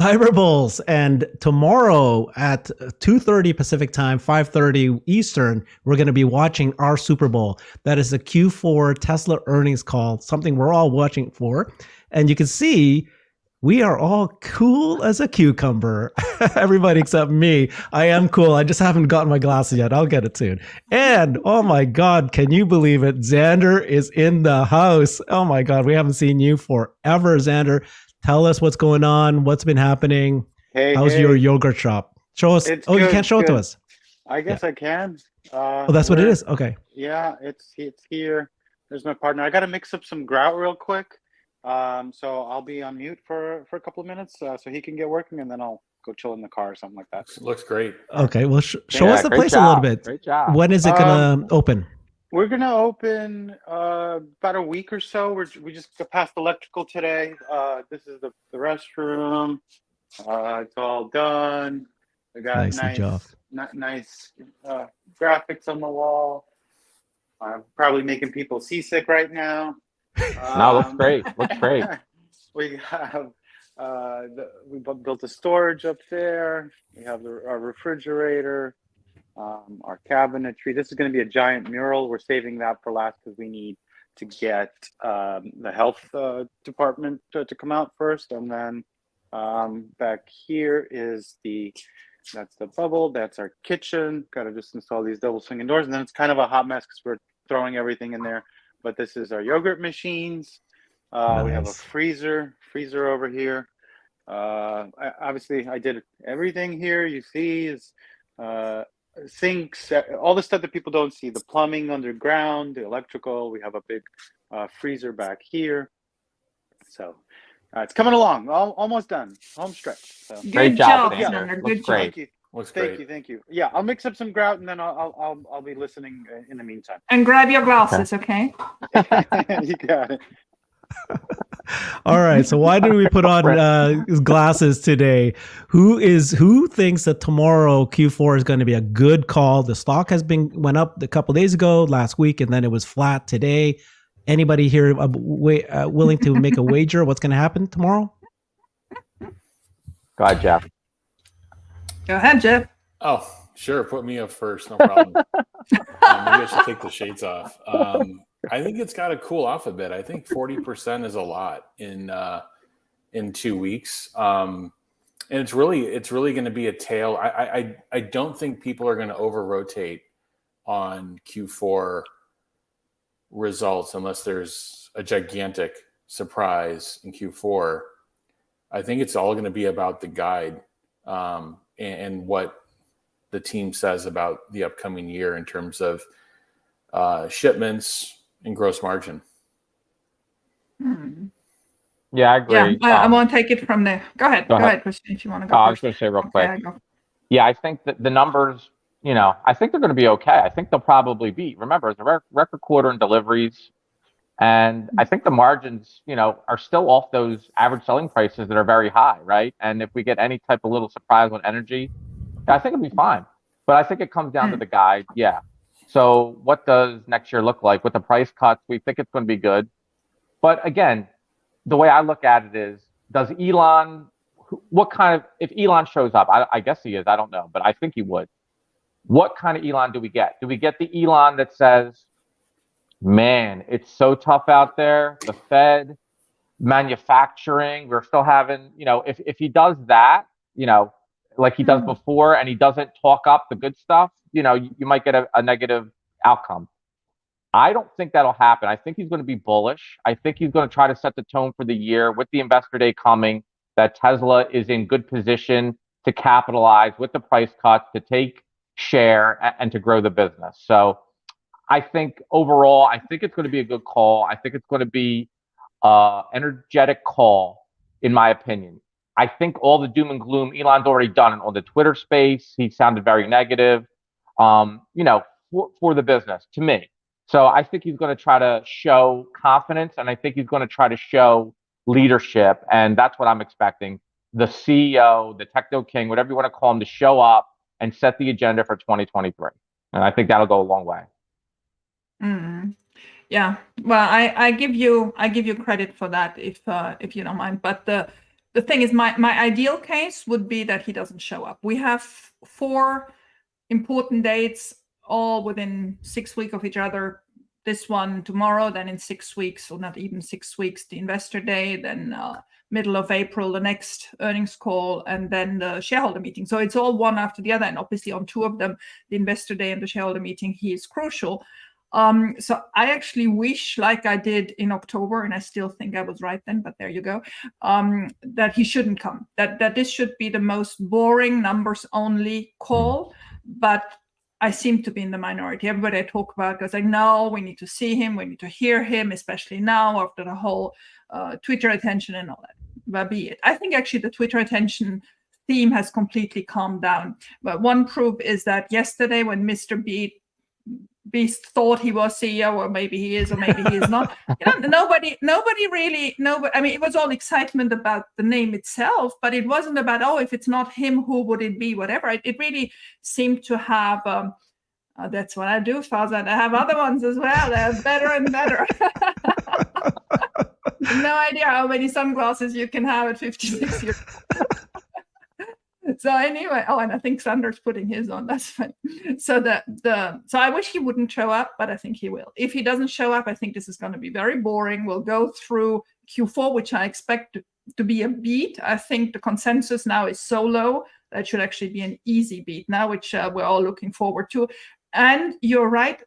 CyberBulls, and tomorrow at 2:30 Pacific time, 5:30 Eastern, we're going to be watching our Super Bowl. That is the Q4 Tesla earnings call, something we're all watching for. And you can see we are all cool as a cucumber. Everybody except me. I am cool. I just haven't gotten my glasses yet. I'll get it soon. And oh my God, can you believe it? Xander is in the house. Oh my God, we haven't seen you forever, Xander. Tell us what's going on, what's been happening. Hey, How's your hey, yogurt shop? Show us. it's Oh, you good, can't it's show it to good. us. I Yeah. guess I can. Oh, that's what it We're is. Okay. yeah, it's here. There's my partner. I gotta mix up some grout real quick. So I'll be on mute for a couple of minutes, so he can get working, and then I'll go chill in the car or something like that. Looks great. Okay. Well, show Thank us Yeah, you. the great place a little job. bit. Great job. When is it Um, gonna open? we're gonna open about a week or so. We just got past electrical today. This is the restroom. It's all done. We got Nicely job. nice graphics on the wall. I'm probably making people seasick right now. No, looks Um, great. Looks great. we have we built a storage up there. We have our refrigerator, our cabinetry. This is going to be a giant mural. We're saving that for last because we need to get the health department to come out first, and then back here is that's the bubble. That's our kitchen. Got to just install these double swinging doors, and then it's kind of a hot mess because we're throwing everything in there. But this is our yogurt machines. We have a Nice. freezer over here. Obviously, I did everything here. You see is sinks, all the stuff that people don't see. The plumbing underground, the electrical. We have a big freezer back here. So it's coming along. Almost done. Home stretch. So Great Good job, job, yeah, Xander. Xander. Looks Good job. great. thank you. Looks Thank great. you, thank you. Yeah, I'll mix up some grout and then I'll be listening in the meantime. And grab your glasses, okay? You got it. All right. So why did we put on glasses today? Who thinks that tomorrow Q4 is going to be a good call? The stock went up a couple days ago, last week, and then it was flat today. Anybody here willing to make a wager? What's going to happen tomorrow? Go ahead, Jeff. Go ahead, Jeff. Oh, sure. Put me up first. No problem. Maybe I should take the shades off. I think it's got to cool off a bit. I think 40% is a lot in 2 weeks. And it's really going to be a tale. I don't think people are going to over rotate on Q4 results unless there's a gigantic surprise in Q4. I think it's all going to be about the guide and what the team says about the upcoming year in terms of shipments and gross margin. Yeah, I Yeah, agree. I want to take it from there. Go ahead, Christian, if you want to go I first. was going to say real quick. Okay, go. Yeah, I think that the numbers, I think they're going to be okay. I think they'll probably beat. Remember, it's a record quarter in deliveries. And I think the margins, are still off those average selling prices that are very high, right? And if we get any type of little surprise on energy, I think it'll be fine. But I think it comes down to the guide. Yeah. So what does next year look like? With the price cuts, we think it's going to be good. But again, the way I look at it is, does Elon, if Elon shows up, I guess he is, I don't know, but I think he would. What kind of Elon do we get? Do we get the Elon that says, man, it's so tough out there, the Fed, manufacturing, we're still having, if he does that, like he does before, and he doesn't talk up the good stuff, you might get a negative outcome. I don't think that'll happen. I think he's going to be bullish. I think he's going to try to set the tone for the year with the investor day coming, that Tesla is in good position to capitalize with the price cuts, to take share and to grow the business. So I think overall, I think it's going to be a good call. I think it's going to be an energetic call, in my opinion. I think all the doom and gloom, Elon's already done it on the Twitter space. He sounded very negative, for the business, to me. So I think he's going to try to show confidence, and I think he's going to try to show leadership, and that's what I'm expecting. The CEO, the techno king, whatever you want to call him, to show up and set the agenda for 2023. And I think that'll go a long way. Yeah, well, I give you credit for that, if you don't mind. But the the thing is, my ideal case would be that he doesn't show up. We have 4 important dates, all within 6 weeks of each other. This one tomorrow, then in 6 weeks, or not even 6 weeks, the investor day, then middle of April, the next earnings call, and then the shareholder meeting. So it's all one after the other. And obviously on 2 of them, the investor day and the shareholder meeting, he is crucial. So I actually wish, like I did in October, and I still think I was right then, but there you go, that he shouldn't come, that this should be the most boring numbers only call. But I seem to be in the minority. Everybody I talk about goes like, no, we need to see him, we need to hear him, especially now after the whole Twitter attention and all that. But be it. I think actually the Twitter attention theme has completely calmed down. But one proof is that yesterday when Mr. Beast thought he was CEO, or maybe he is, or maybe he is not. Nobody really. I mean, it was all excitement about the name itself, but it wasn't about, oh, if it's not him, who would it be? Whatever. It really seemed to have. That's what I do, Fazad. I have other ones as well. They're better and better. No idea how many sunglasses you can have at 56 years. So anyway, and I think Xander's putting his on. That's fine. So so I wish he wouldn't show up, but I think he will. If he doesn't show up, I think this is going to be very boring. We'll go through Q4, which I expect to be a beat. I think the consensus now is so low that it should actually be an easy beat now, which we're all looking forward to. And you're right,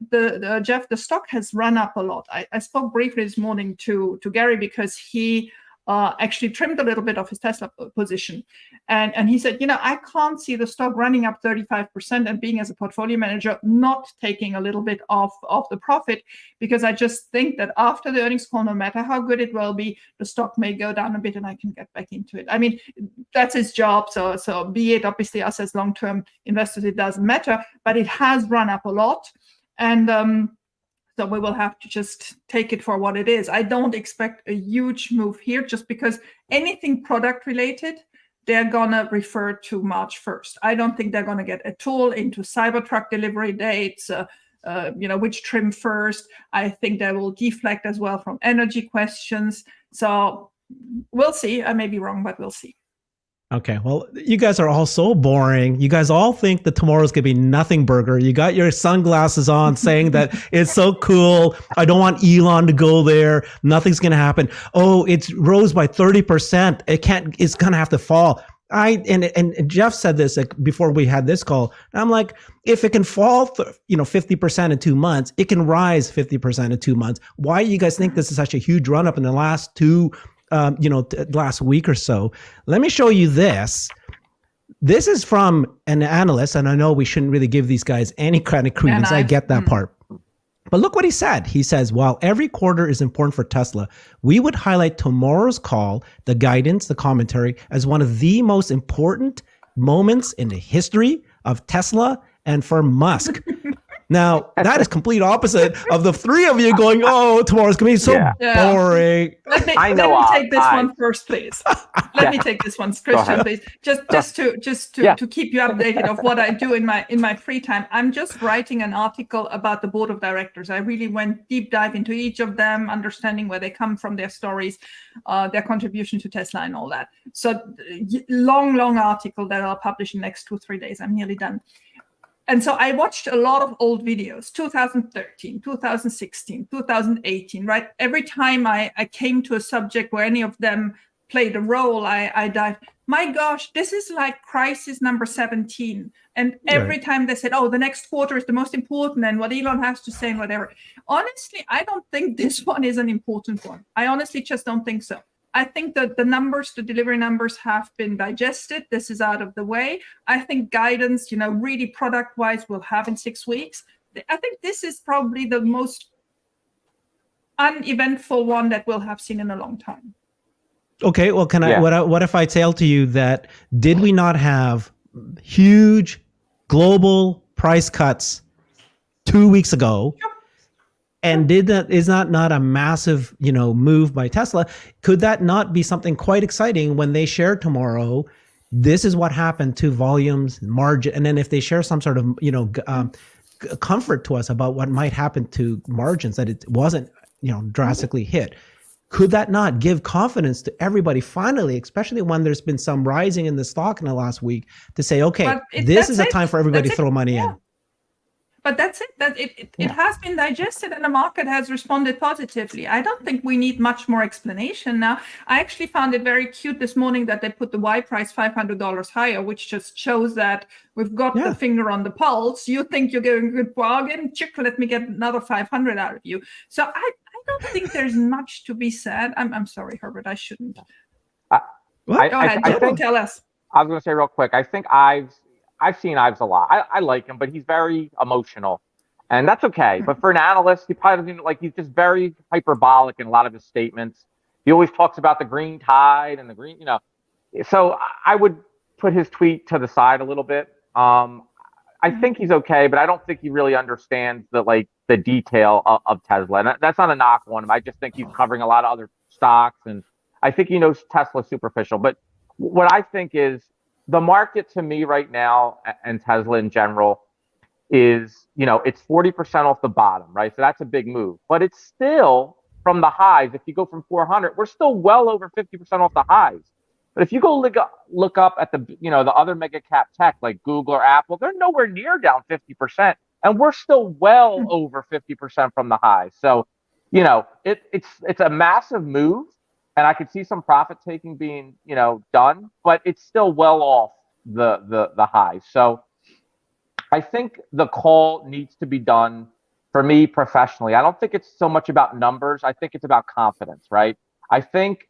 Jeff, the stock has run up a lot. I spoke briefly this morning to Gary because he actually trimmed a little bit of his Tesla position. And he said, I can't see the stock running up 35% and being, as a portfolio manager, not taking a little bit of the profit, because I just think that after the earnings call, no matter how good it will be, the stock may go down a bit and I can get back into it. I mean, that's his job. So be it, obviously, us as long-term investors, it doesn't matter, but it has run up a lot. And so we will have to just take it for what it is. I don't expect a huge move here, just because anything product related, they're going to refer to March 1st. I don't think they're going to get at all into Cybertruck delivery dates, which trim first. I think they will deflect as well from energy questions. So we'll see. I may be wrong, but we'll see. Okay, well, you guys are all so boring. You guys all think that tomorrow's gonna be nothing burger. You got your sunglasses on saying that it's so cool. I don't want Elon to go there. Nothing's gonna happen. Oh, it's rose by 30%. It's gonna have to fall. And Jeff said this before we had this call. And I'm like, if it can fall 50% in 2 months, it can rise 50% in 2 months. Why do you guys think this is such a huge run up in the last last week or so? Let me show you this. This is from an analyst, and I know we shouldn't really give these guys any kind of credence. I get that part. But look what he said. He says, while every quarter is important for Tesla, we would highlight tomorrow's call, the guidance, the commentary, as one of the most important moments in the history of Tesla and for Musk. Now, that is complete opposite of the 3 of you going, oh, tomorrow's going to be so boring. Let me take this one first, please. Let me take this one, Christian, please. Just to keep you updated of what I do in my free time. I'm just writing an article about the board of directors. I really went deep dive into each of them, understanding where they come from, their stories, their contribution to Tesla and all that. So long article that I'll publish in the next 2-3 days. I'm nearly done. And so I watched a lot of old videos, 2013, 2016, 2018, right? Every time I came to a subject where any of them played a role, I dived, my gosh, this is like crisis number 17. And every time they said, oh, the next quarter is the most important and what Elon has to say and whatever. Honestly, I don't think this one is an important one. I honestly just don't think so. I think that the delivery numbers have been digested. This is out of the way. I think guidance, really product-wise, we'll have in 6 weeks. I think this is probably the most uneventful one that we'll have seen in a long time. Okay, well, what if I tell to you that did we not have huge global price cuts 2 weeks ago? Sure. And is that not a massive, move by Tesla? Could that not be something quite exciting when they share tomorrow? This is what happened to volumes, margin, and then if they share some sort of, comfort to us about what might happen to margins, that it wasn't, drastically hit. Could that not give confidence to everybody finally, especially when there's been some rising in the stock in the last week, to say, okay, this is a time for everybody to throw money in? But that's it. It has been digested and the market has responded positively. I don't think we need much more explanation now. I actually found it very cute this morning that they put the Y price $500 higher, which just shows that we've got the finger on the pulse. You think you're getting a good bargain? Chick, let me get another 500 out of you. So I don't think there's much to be said. I'm sorry, Herbert, I shouldn't. Go ahead, tell us. I was going to say real quick, I think I've seen Ives a lot. I like him, but he's very emotional, and that's okay. But for an analyst, he probably doesn't like. He's just very hyperbolic in a lot of his statements. He always talks about the green tide and the green, So I would put his tweet to the side a little bit. I think he's okay, but I don't think he really understands the detail of Tesla. And that's not a knock on him. I just think he's covering a lot of other stocks, and I think he knows Tesla superficial. But what I think is, the market to me right now, and Tesla in general, is, it's 40% off the bottom, right? So that's a big move. But it's still from the highs. If you go from 400, we're still well over 50% off the highs. But if you go look up at the other mega cap tech like Google or Apple, they're nowhere near down 50%, and we're still well over 50% from the highs. So, it's a massive move. And I could see some profit taking being, done, but it's still well off the highs. So I think the call needs to be done for me professionally. I don't think it's so much about numbers. I think it's about confidence, right? I think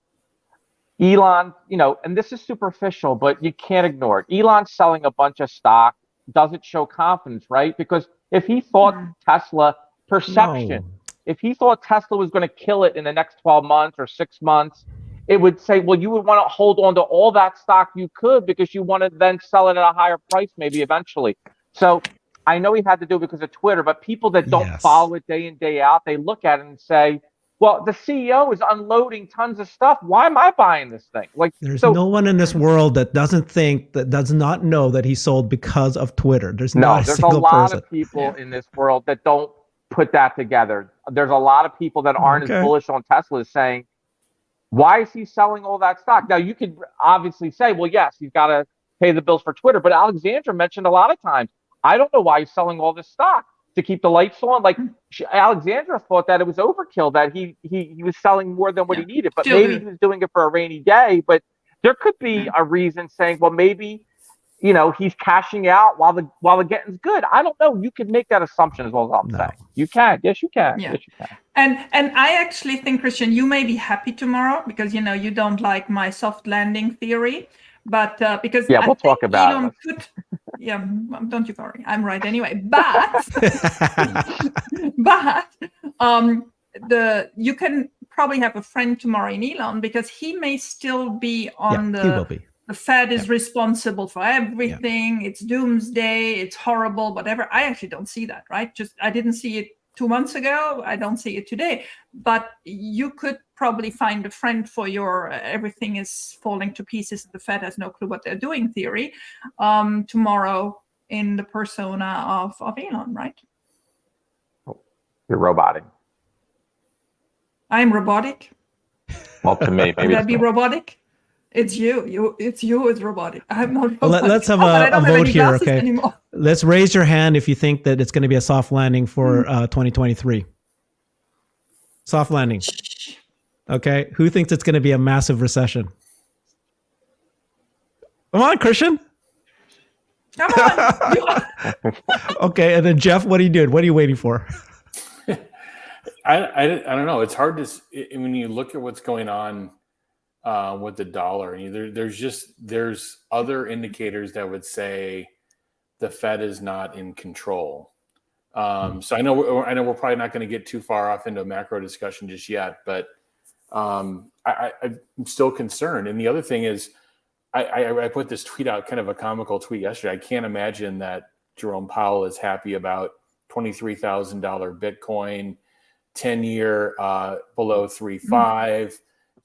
Elon, and this is superficial, but you can't ignore it. Elon selling a bunch of stock doesn't show confidence, right? Because if he thought Tesla perception, if he thought Tesla was going to kill it in the next 12 months or 6 months, it would say, well, you would want to hold on to all that stock you could because you want to then sell it at a higher price maybe eventually. So I know he had to do it because of Twitter, but people that don't follow it day in, day out, they look at it and say, well, the CEO is unloading tons of stuff. Why am I buying this thing? There's no one in this world that does not know that he sold because of Twitter. There's a lot of people in this world that don't put that together. There's a lot of people that aren't as bullish on Tesla as saying, why is he selling all that stock? Now, you could obviously say, well, yes, he's got to pay the bills for Twitter. But Alexandra mentioned a lot of times, I don't know why he's selling all this stock to keep the lights on. Alexandra thought that it was overkill, that he was selling more than what he needed. But maybe he was doing it for a rainy day. But there could be a reason saying, well, maybe he's cashing out while the getting's good. I don't know. You can make that assumption as well as I'm saying. You can. Yes, you can. Yeah. Yes, you can. And I actually think, Christian, you may be happy tomorrow because you don't like my soft landing theory, but because we'll talk about it. Don't you worry. I'm right anyway. But you can probably have a friend tomorrow in Elon because he may still be on he will be. The Fed is responsible for everything. It's doomsday. It's horrible, whatever. I actually don't see that, right? I didn't see it 2 months ago. I don't see it today. But you could probably find a friend for your everything is falling to pieces. The Fed has no clue what they're doing theory tomorrow in the persona of Elon, right? You're robotic. I'm robotic. Well, to me, maybe. Would I be robotic? It's you. It's you is robotic. I'm not robotic. Well, let's have a vote here, okay? Anymore. Let's raise your hand if you think that it's going to be a soft landing for 2023. Soft landing. Okay. Who thinks it's going to be a massive recession? Come on, Christian. Come on. Okay. And then Jeff, what are you doing? What are you waiting for? I don't know. It's hard to, when you look at what's going on with the dollar, and there's other indicators that would say the Fed is not in control. So I know we're probably not going to get too far off into a macro discussion just yet, but I'm still concerned. And the other thing is, I put this tweet out, kind of a comical tweet yesterday. I can't imagine that Jerome Powell is happy about $23,000 Bitcoin, 10-year below 3.5.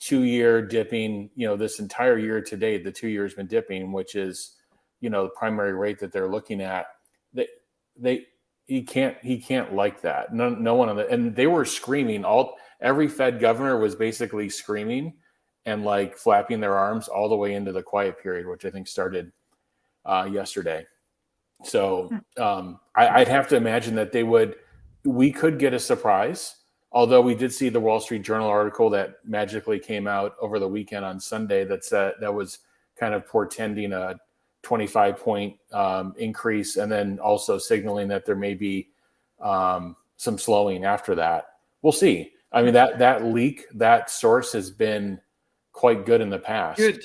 2-year dipping, this entire year to date, the 2 years been dipping, which is, the primary rate that they're looking at. He can't like that. No one on and they were screaming every Fed governor was basically screaming and like flapping their arms all the way into the quiet period, which I think started yesterday. So I'd have to imagine that we could get a surprise. Although we did see the Wall Street Journal article that magically came out over the weekend on Sunday that was kind of portending a 25-point increase, and then also signaling that there may be some slowing after that. We'll see. I mean, that leak, that source has been quite good in the past. Good.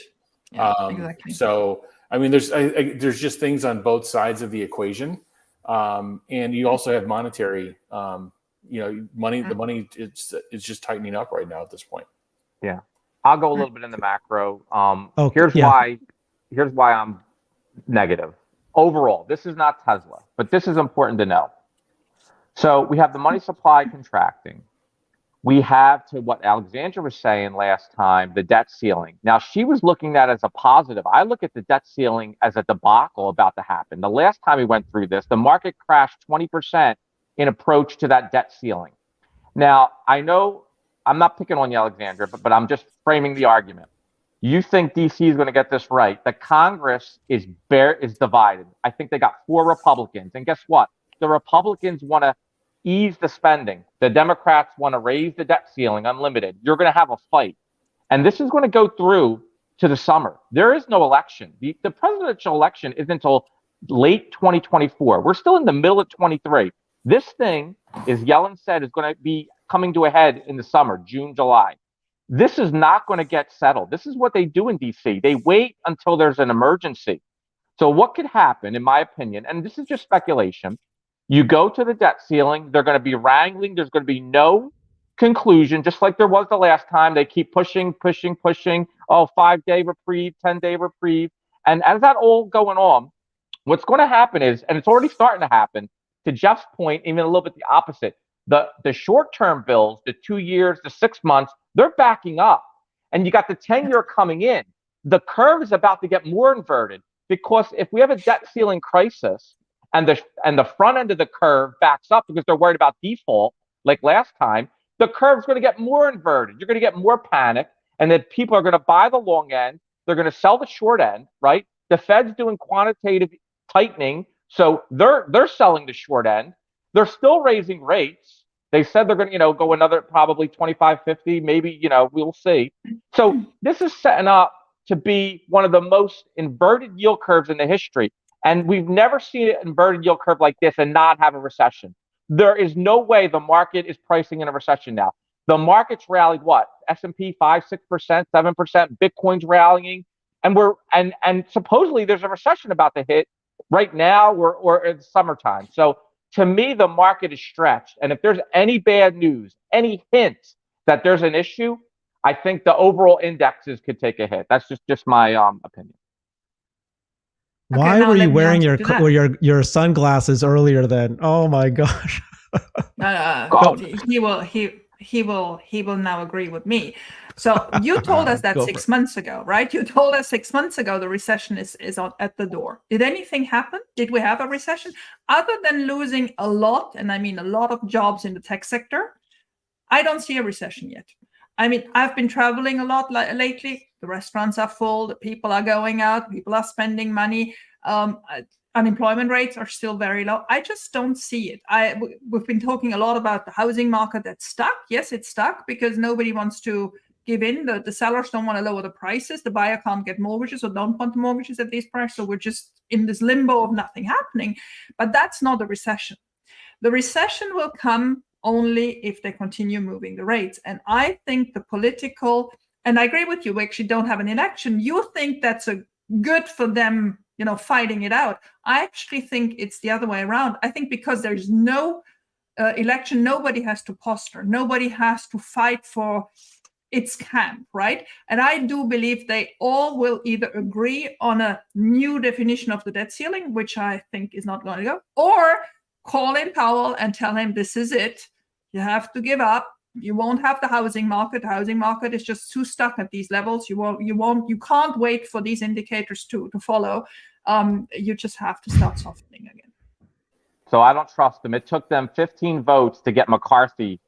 Yeah, exactly. So, I mean, there's just things on both sides of the equation, and you also have monetary. Money. The money it's just tightening up right now at this point. Yeah, I'll go a little bit in the macro. Here's why I'm negative. Overall, this is not Tesla, but this is important to know. So we have the money supply contracting. We have, to what Alexandra was saying last time, the debt ceiling. Now, she was looking at it as a positive. I look at the debt ceiling as a debacle about to happen. The last time we went through this, the market crashed 20% in approach to that debt ceiling. Now, I know I'm not picking on you, Alexandra, but I'm just framing the argument. You think DC is going to get this right. The Congress is divided. I think they got 4 Republicans. And guess what? The Republicans want to ease the spending. The Democrats want to raise the debt ceiling unlimited. You're going to have a fight. And this is going to go through to the summer. There is no election. The presidential election isn't until late 2024. We're still in the middle of 23. This thing, as Yellen said, is going to be coming to a head in the summer, June, July. This is not going to get settled. This is what they do in DC. They wait until there's an emergency. So what could happen, in my opinion, and this is just speculation, you go to the debt ceiling, they're going to be wrangling, there's going to be no conclusion, just like there was the last time. They keep pushing. Oh, 5-day reprieve, 10-day reprieve. And as that all going on, what's going to happen is, and it's already starting to happen, to Jeff's point, even a little bit the opposite, the short-term bills, the 2 years, the 6 months, they're backing up. And you got the 10-year coming in. The curve is about to get more inverted, because if we have a debt ceiling crisis and the front end of the curve backs up because they're worried about default, like last time, the curve's going to get more inverted. You're going to get more panic, and then people are going to buy the long end. They're going to sell the short end, right? The Fed's doing quantitative tightening, so they're selling the short end. They're still raising rates. They said they're going to, go another probably 25, 50, maybe, we'll see. So this is setting up to be one of the most inverted yield curves in the history. And we've never seen an inverted yield curve like this and not have a recession. There is no way the market is pricing in a recession now. The market's rallied what? S&P 5, 6%, 7%, Bitcoin's rallying. And supposedly there's a recession about to hit right now or in summertime. So to me, the market is stretched. And if there's any bad news, any hint that there's an issue, I think the overall indexes could take a hit. That's just my opinion. Why were you wearing your sunglasses earlier then? Oh my gosh. He will now agree with me. So you told us that 6 months ago, right? You told us 6 months ago the recession is at the door. Did anything happen? Did we have a recession? Other than losing a lot, and I mean a lot of jobs in the tech sector, I don't see a recession yet. I mean, I've been traveling a lot lately. The restaurants are full. The people are going out. People are spending money. Unemployment rates are still very low. I just don't see it. We've been talking a lot about the housing market that's stuck. Yes, it's stuck because nobody wants to give in. The sellers don't want to lower the prices. The buyer can't get mortgages or don't want mortgages at these prices. So we're just in this limbo of nothing happening. But that's not a recession. The recession will come only if they continue moving the rates. And I think the political, and I agree with you, we actually don't have an election. You think that's a good for them, fighting it out. I actually think it's the other way around. I think because there's no election, nobody has to posture. Nobody has to fight for its camp, right? And I do believe they all will either agree on a new definition of the debt ceiling, which I think is not going to go, or call in Powell and tell him this is it. You have to give up. You won't have the housing market. The housing market is just too stuck at these levels. You can't wait for these indicators to follow. You just have to start softening again. So I don't trust them. It took them 15 votes to get McCarthy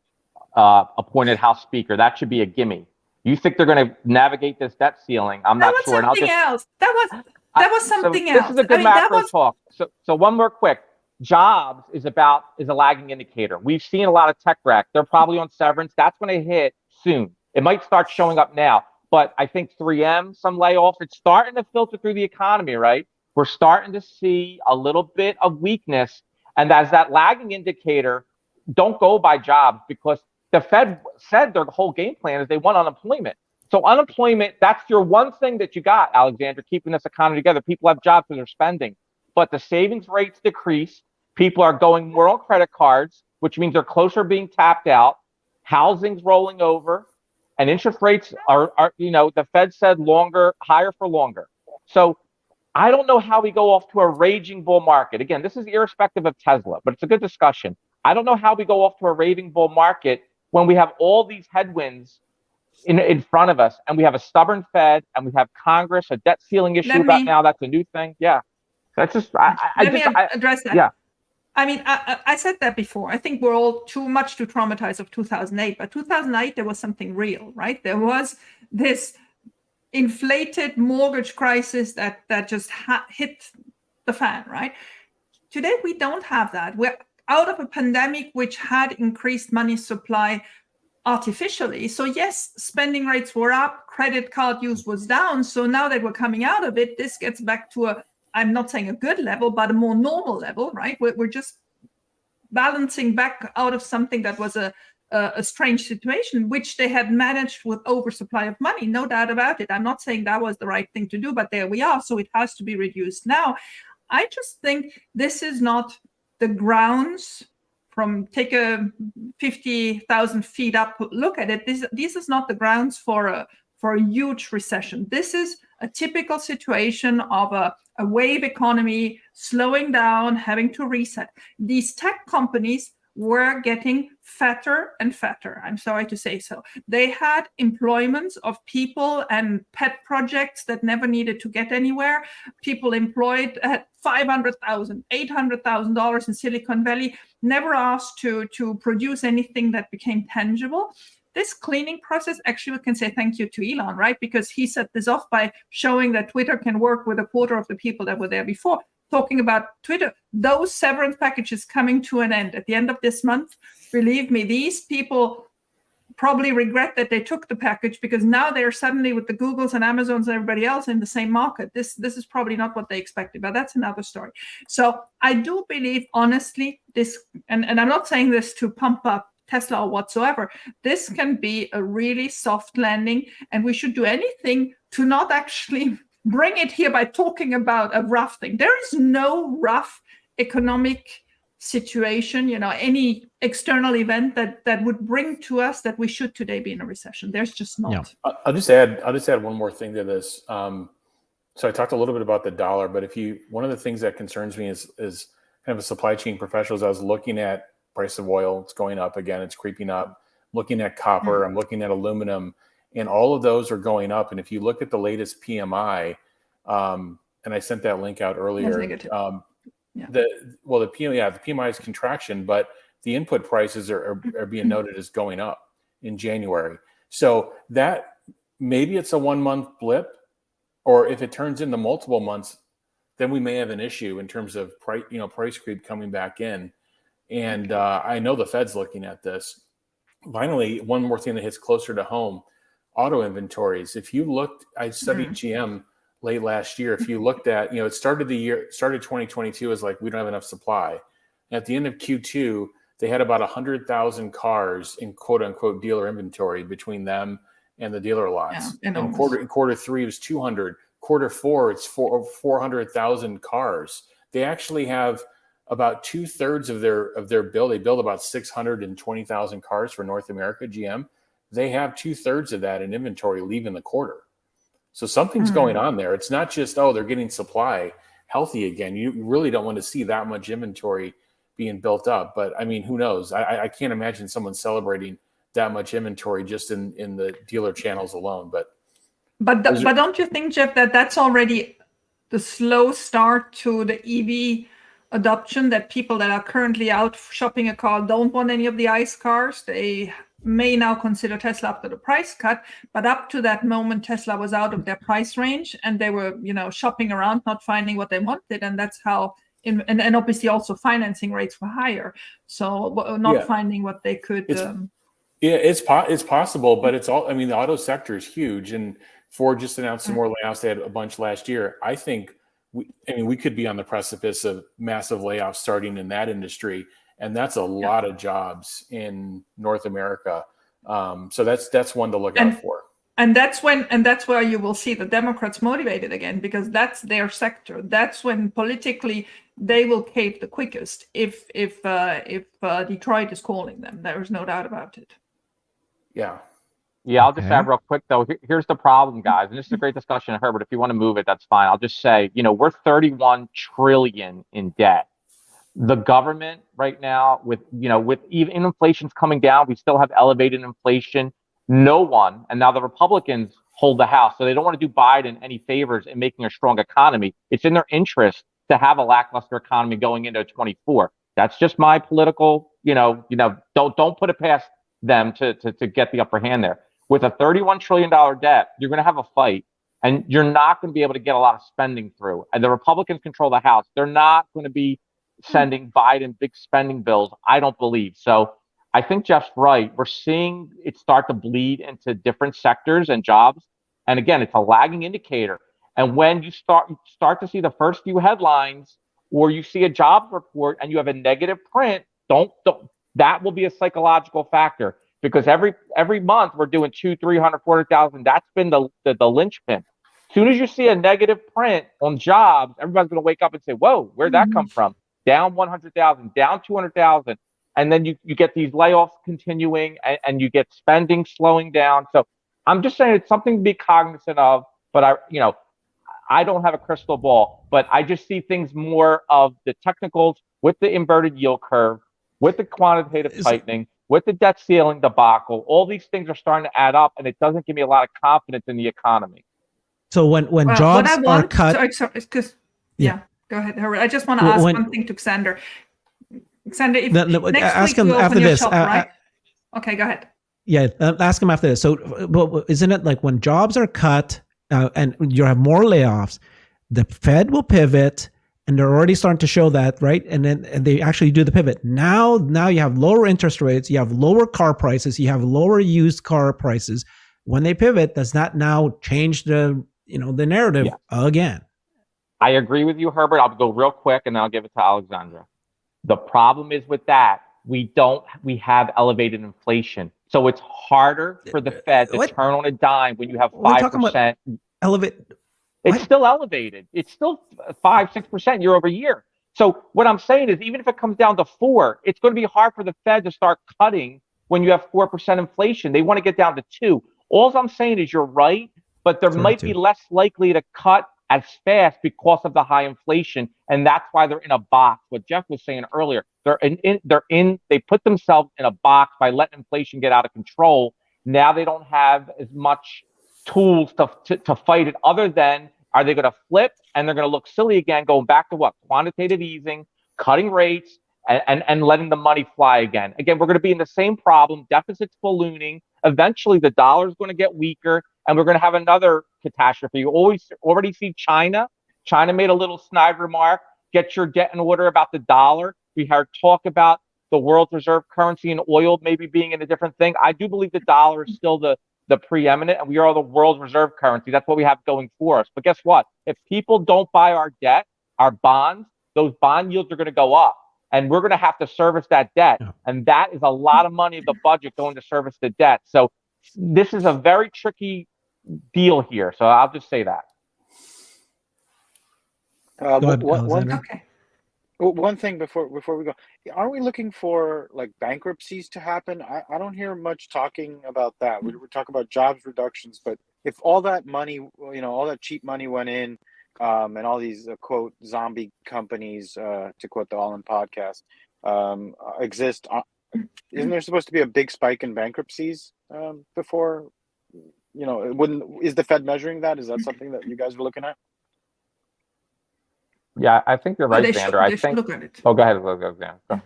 appointed House Speaker. That should be a gimme. You think they're going to navigate this debt ceiling? I'm not sure. That was something else. That was something else. This is a good macro talk. So one more quick. Jobs is a lagging indicator. We've seen a lot of tech wreck. They're probably on severance. That's going to hit soon. It might start showing up now, but I think 3M, some layoffs, it's starting to filter through the economy, right? We're starting to see a little bit of weakness. And as that lagging indicator, don't go by jobs, because the Fed said their whole game plan is they want unemployment. So unemployment, that's your one thing that you got, Alexander, keeping this economy together. People have jobs and they're spending, but the savings rates decrease. People are going more on credit cards, which means they're closer being tapped out. Housing's rolling over, and interest rates are the Fed said higher for longer. So I don't know how we go off to a raging bull market. Again, this is irrespective of Tesla, but it's a good discussion. I don't know how we go off to a raving bull market when we have all these headwinds in front of us, and we have a stubborn Fed, and we have Congress, a debt ceiling issue now. That's a new thing. Yeah. That's just, Let me address that. Yeah. I mean, I said that before. I think we're all too traumatized of 2008, but 2008, there was something real, right? There was this inflated mortgage crisis that just hit the fan, right? Today, we don't have that. We're out of a pandemic which had increased money supply artificially. So yes, spending rates were up, credit card use was down. So now that we're coming out of it, this gets back to I'm not saying a good level, but a more normal level, right? We're just balancing back out of something that was a strange situation, which they had managed with oversupply of money, no doubt about it. I'm not saying that was the right thing to do, but there we are. So it has to be reduced now. I just think this is not the grounds take a 50,000 feet up look at it. This is not the grounds for a huge recession. This is a typical situation of a wave economy slowing down, having to reset. These tech companies were getting fatter and fatter. I'm sorry to say so. They had employments of people and pet projects that never needed to get anywhere. People employed at $500,000, $800,000 in Silicon Valley, never asked to produce anything that became tangible. This cleaning process, actually, we can say thank you to Elon, right? Because he set this off by showing that Twitter can work with a quarter of the people that were there before. Talking about Twitter, those severance packages coming to an end at the end of this month, believe me, these people probably regret that they took the package, because now they're suddenly with the Googles and Amazons and everybody else in the same market. This is probably not what they expected, but that's another story. So I do believe, honestly, this, and I'm not saying this to pump up Tesla or whatsoever, this can be a really soft landing, and we should do anything to not actually bring it here by talking about a rough thing. There is no rough economic situation, any external event that would bring to us that we should today be in a recession. There's just not. Yeah. I'll just add one more thing to this. So I talked a little bit about the dollar, but one of the things that concerns me is kind of a supply chain professional. As I was looking at price of oil, it's going up again, it's creeping up. Looking at copper, I'm looking at aluminum, and all of those are going up. And if you look at the latest PMI, and I sent that link out earlier, the PMI is contraction, but the input prices are being noted as going up in January. So that maybe it's a 1 month blip, or if it turns into multiple months, then we may have an issue in terms of price creep coming back in. And I know the Fed's looking at this. Finally, one more thing that hits closer to home: auto inventories. If you looked, I studied GM late last year. If you looked at, it started 2022 as like, we don't have enough supply. And at the end of Q2, they had about 100,000 cars in quote unquote dealer inventory between them and the dealer lots. Yeah, in quarter three, it was 200. Quarter four, it's 400,000 cars. They actually have about 2/3 of their build. They build about 620,000 cars for North America, GM. They have 2/3 of that in inventory leaving the quarter. So something's going on there. It's not just, they're getting supply healthy again. You really don't want to see that much inventory being built up. But I mean, who knows? I can't imagine someone celebrating that much inventory just in the dealer channels alone. But don't you think, Jeff, that's already the slow start to the EV adoption, that people that are currently out shopping a car don't want any of the ICE cars? They may now consider Tesla after the price cut, but up to that moment, Tesla was out of their price range, and they were, shopping around, not finding what they wanted, and that's how. And obviously also financing rates were higher, so not finding what they could. It's possible, but it's all. I mean, the auto sector is huge, and Ford just announced some more layoffs. They had a bunch last year. I think we could be on the precipice of massive layoffs starting in that industry, and that's a lot of jobs in North America. So that's one to look out for. And that's where you will see the Democrats motivated again, because that's their sector. That's when politically they will cave the quickest if Detroit is calling them. There is no doubt about it. Yeah. Yeah, I'll just add real quick, though. Here's the problem, guys. And this is a great discussion, Herbert. If you want to move it, that's fine. I'll just say, we're 31 trillion in debt. The government right now, with even inflation's coming down, we still have elevated inflation. No one, and now the Republicans hold the House, so they don't want to do Biden any favors in making a strong economy. It's in their interest to have a lackluster economy going into 24. That's just my political, don't put it past them to get the upper hand there. With a $31 trillion debt, you're going to have a fight, and you're not going to be able to get a lot of spending through. And the Republicans control the House. They're not going to be sending Biden big spending bills, I don't believe. So I think Jeff's right. We're seeing it start to bleed into different sectors and jobs. And again, it's a lagging indicator. And when you start to see the first few headlines, or you see a jobs report and you have a negative print, don't that will be a psychological factor, because every month we're doing 200, 300, 400,000. That's been the linchpin. As soon as you see a negative print on jobs, everybody's going to wake up and say, whoa, where'd that come from? Down 100,000, down 200,000. And then you get these layoffs continuing, and you get spending slowing down. So I'm just saying it's something to be cognizant of, but I don't have a crystal ball, but I just see things more of the technicals with the inverted yield curve, with the quantitative tightening, with the debt ceiling debacle. All these things are starting to add up, and it doesn't give me a lot of confidence in the economy. So when jobs are cut, go ahead, Herbert. I just want to ask one thing to Xander. Xander, if next ask week him you after open your this. shop, right? Okay, go ahead. Yeah, ask him after this. So, isn't it like when jobs are cut and you have more layoffs, the Fed will pivot, and they're already starting to show that, right? And they actually do the pivot. Now you have lower interest rates, you have lower car prices, you have lower used car prices. When they pivot, does that now change the narrative again? I agree with you, Herbert. I'll go real quick, and then I'll give it to Alexandra. The problem is with that, we have elevated inflation. So it's harder for the Fed to turn on a dime when you have 5%. It's still elevated. It's still 5-6% year over year. So what I'm saying is, even if it comes down to 4, it's going to be hard for the Fed to start cutting when you have 4% inflation. They want to get down to 2. All I'm saying is you're right, but there might be less likely to cut as fast because of the high inflation, and that's why they're in a box. What Jeff was saying earlier, they put themselves in a box by letting inflation get out of control. Now they don't have as much tools to fight it, other than, are they going to flip and they're going to look silly again, going back to what? Quantitative easing, cutting rates, and letting the money fly again. Again, we're going to be in the same problem. Deficits ballooning. Eventually, the dollar is going to get weaker, and we're going to have another catastrophe. You already see China. China made a little snide remark: get your debt in order about the dollar. We heard talk about the world's reserve currency and oil maybe being in a different thing. I do believe the dollar is still the preeminent, and we are the world's reserve currency. That's what we have going for us. But guess what? If people don't buy our debt, our bonds, those bond yields are going to go up, and we're going to have to service that debt. Yeah. And that is a lot of money in the budget going to service the debt. So this is a very tricky deal here. So I'll just say that. One thing before we go, aren't we looking for like bankruptcies to happen? I don't hear much talking about that. We're talking about jobs reductions, but if all that money, all that cheap money went in, and all these quote zombie companies, to quote the All In podcast, exist, isn't there supposed to be a big spike in bankruptcies before? Is the Fed measuring that? Is that something that you guys are looking at? Yeah, I think you're right, Xander. I think. Look at it. Oh, go ahead, Xander.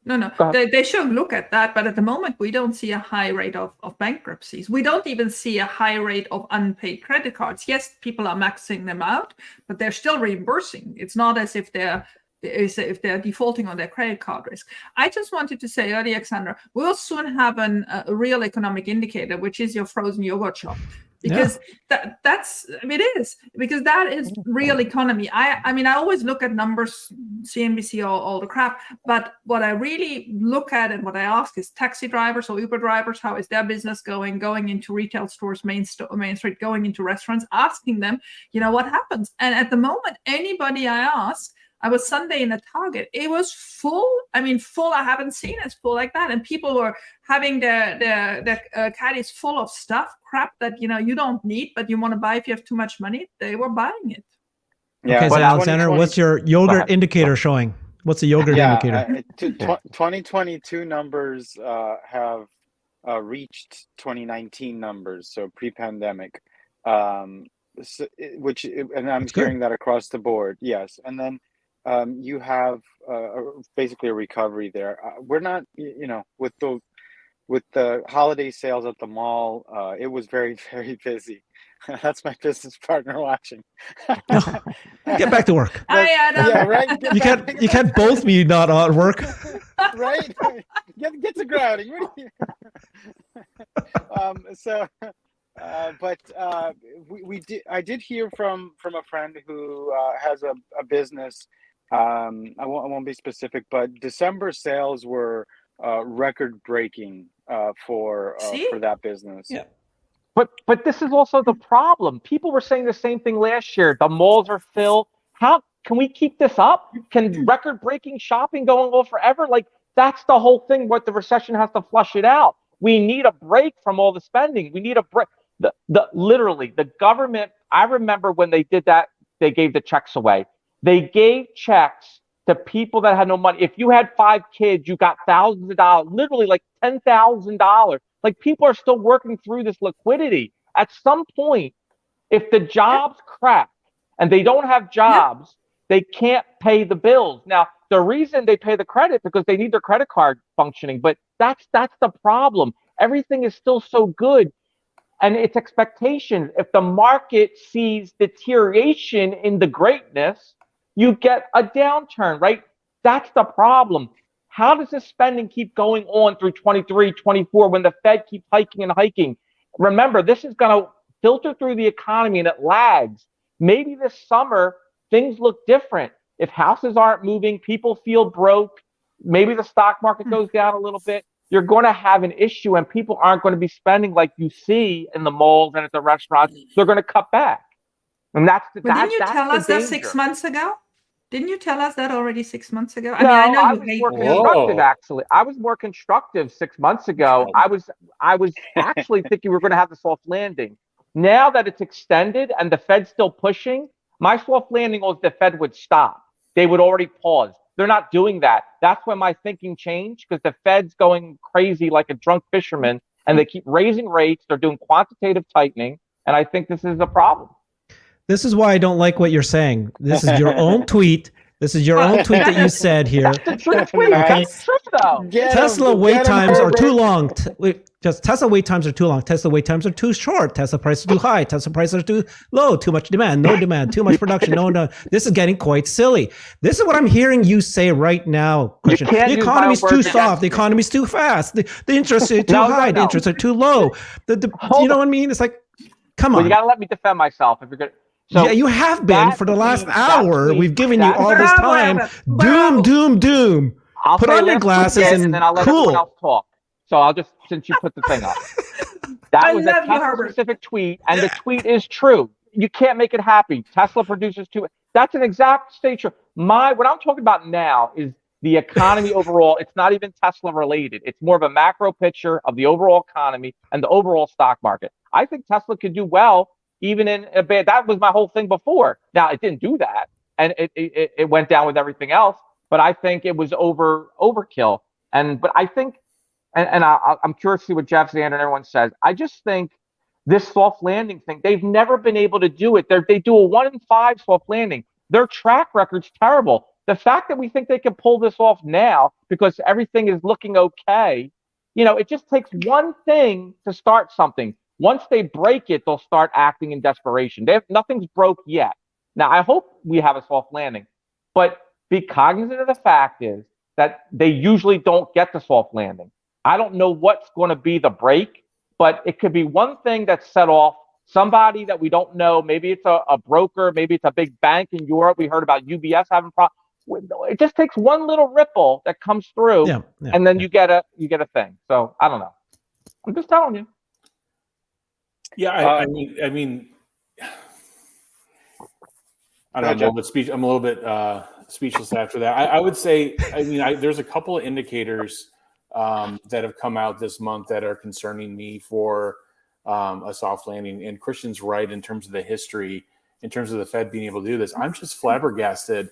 No. Go ahead. They should look at that, but at the moment we don't see a high rate of bankruptcies. We don't even see a high rate of unpaid credit cards. Yes, people are maxing them out, but they're still reimbursing. It's not as if they're defaulting on their credit card risk. I just wanted to say earlier, Xander, we'll soon have a real economic indicator, which is your frozen yogurt shop. Because it is, because that is real economy. I mean, I always look at numbers, CNBC, all the crap, but what I really look at and what I ask is taxi drivers or Uber drivers, how is their business going into retail stores, Main Street, going into restaurants, asking them, what happens. And at the moment, anybody I ask, I was Sunday in a Target. It was full. I mean, full. I haven't seen it full like that. And people were having their caddies full of crap that you don't need, but you want to buy if you have too much money. They were buying it. Yeah. Okay, so Alexander, what's your yogurt indicator showing? What's the yogurt indicator? 2022 numbers have reached 2019 numbers, so pre-pandemic, and I'm hearing that across the board. Yes, and then. You have basically a recovery there. We're not, with the holiday sales at the mall, it was very, very busy. That's my business partner watching. Get back to work. Yeah, right. You can't both be not at work. Right. Get to grounding. I did hear from a friend who has a business. I won't be specific, but December sales were record breaking for that business. Yeah. But this is also the problem. People were saying the same thing last year. The malls are filled. How can we keep this up? Can record breaking shopping going on forever? Like, that's the whole thing. What the recession has to flush it out. We need a break from all the spending. We need a break. Literally, the government, I remember when they did that, they gave the checks away. They gave checks to people that had no money. If you had 5 kids, you got thousands of dollars, literally like $10,000. Like, people are still working through this liquidity. At some point, if the jobs crack and they don't have jobs, they can't pay the bills. Now, the reason they pay the credit because they need their credit card functioning, but that's the problem. Everything is still so good. And it's expectations. If the market sees deterioration in the greatness, you get a downturn, right? That's the problem. How does this spending keep going on through 23, 24 when the Fed keeps hiking and hiking? Remember, this is going to filter through the economy and it lags. Maybe this summer, things look different. If houses aren't moving, people feel broke, maybe the stock market goes down a little bit. You're going to have an issue and people aren't going to be spending like you see in the malls and at the restaurants. They're going to cut back. And didn't you tell us that 6 months ago? Didn't you tell us that already 6 months ago? I was more constructive, actually. I was more constructive 6 months ago. I was actually thinking we were going to have the soft landing. Now that it's extended and the Fed's still pushing, my soft landing was the Fed would stop. They would already pause. They're not doing that. That's when my thinking changed because the Fed's going crazy like a drunk fisherman and they keep raising rates. They're doing quantitative tightening. And I think this is a problem. This is why I don't like what you're saying. This is your own tweet. This is your own tweet that you said here. That's true, though. Tesla wait times are too long. Tesla wait times are too long. Tesla wait times are too short. Tesla prices are too high. Tesla prices are too low. Too much demand. No demand. Too much production. No. This is getting quite silly. This is what I'm hearing you say right now. Christian. The economy's too soft. The economy's too fast. The interest is too high. The interests are too low. You know what I mean? It's like, come on. You got to let me defend myself if you're good. So yeah, you have been for the last hour. We've given you all this time. Doom. I'll put on your glasses and then I'll let everyone else talk. So I'll just, since you put the thing up. That was a Tesla-specific tweet, and the tweet is true. You can't make it happy. Tesla produces too. That's an exact statement. What I'm talking about now is the economy overall. It's not even Tesla related. It's more of a macro picture of the overall economy and the overall stock market. I think Tesla could do well. Even in a bad, that was my whole thing before. Now it didn't do that, and it went down with everything else. But I think it was overkill. But I think, and I'm curious to see what Jeff, Xander, and everyone says. I just think this soft landing thing, they've never been able to do it. They do a 1 in 5 soft landing. Their track record's terrible. The fact that we think they can pull this off now because everything is looking okay, it just takes one thing to start something. Once they break it, they'll start acting in desperation. Nothing's broke yet. Now, I hope we have a soft landing, but be cognizant of the fact is that they usually don't get the soft landing. I don't know what's going to be the break, but it could be one thing that set off somebody that we don't know. Maybe it's a broker, maybe it's a big bank in Europe. We heard about UBS having problems. It just takes one little ripple that comes through, and then you get a thing. So I don't know. I'm just telling you. Yeah, I mean, I don't know, but I'm a little bit speechless after that. I would say, there's a couple of indicators that have come out this month that are concerning me for a soft landing. And Christian's right in terms of the history, in terms of the Fed being able to do this. I'm just flabbergasted.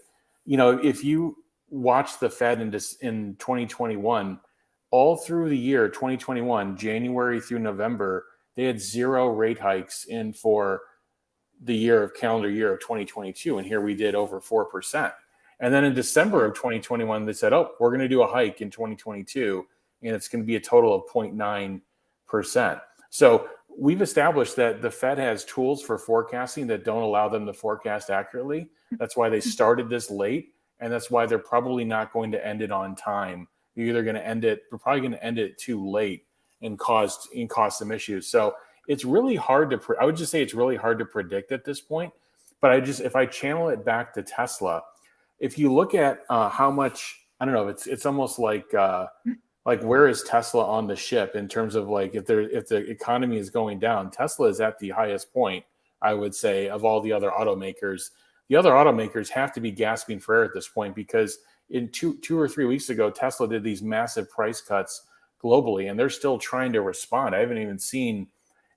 If you watch the Fed in 2021, all through the year 2021, January through November, they had 0 rate hikes in for the calendar year of 2022. And here we did over 4%. And then in December of 2021, they said, oh, we're going to do a hike in 2022, and it's going to be a total of 0.9%. So we've established that the Fed has tools for forecasting that don't allow them to forecast accurately. That's why they started this late, and that's why they're probably not going to end it on time. We're probably going to end it too late and cause some issues. So it's really hard I would just say it's really hard to predict at this point. But if I channel it back to Tesla, if you look at how much, I don't know, it's almost like where is Tesla on the ship in terms of like if the economy is going down, Tesla is at the highest point, I would say, of all the other automakers. The other automakers have to be gasping for air at this point because in two or 3 weeks ago, Tesla did these massive price cuts globally, and they're still trying to respond. I haven't even seen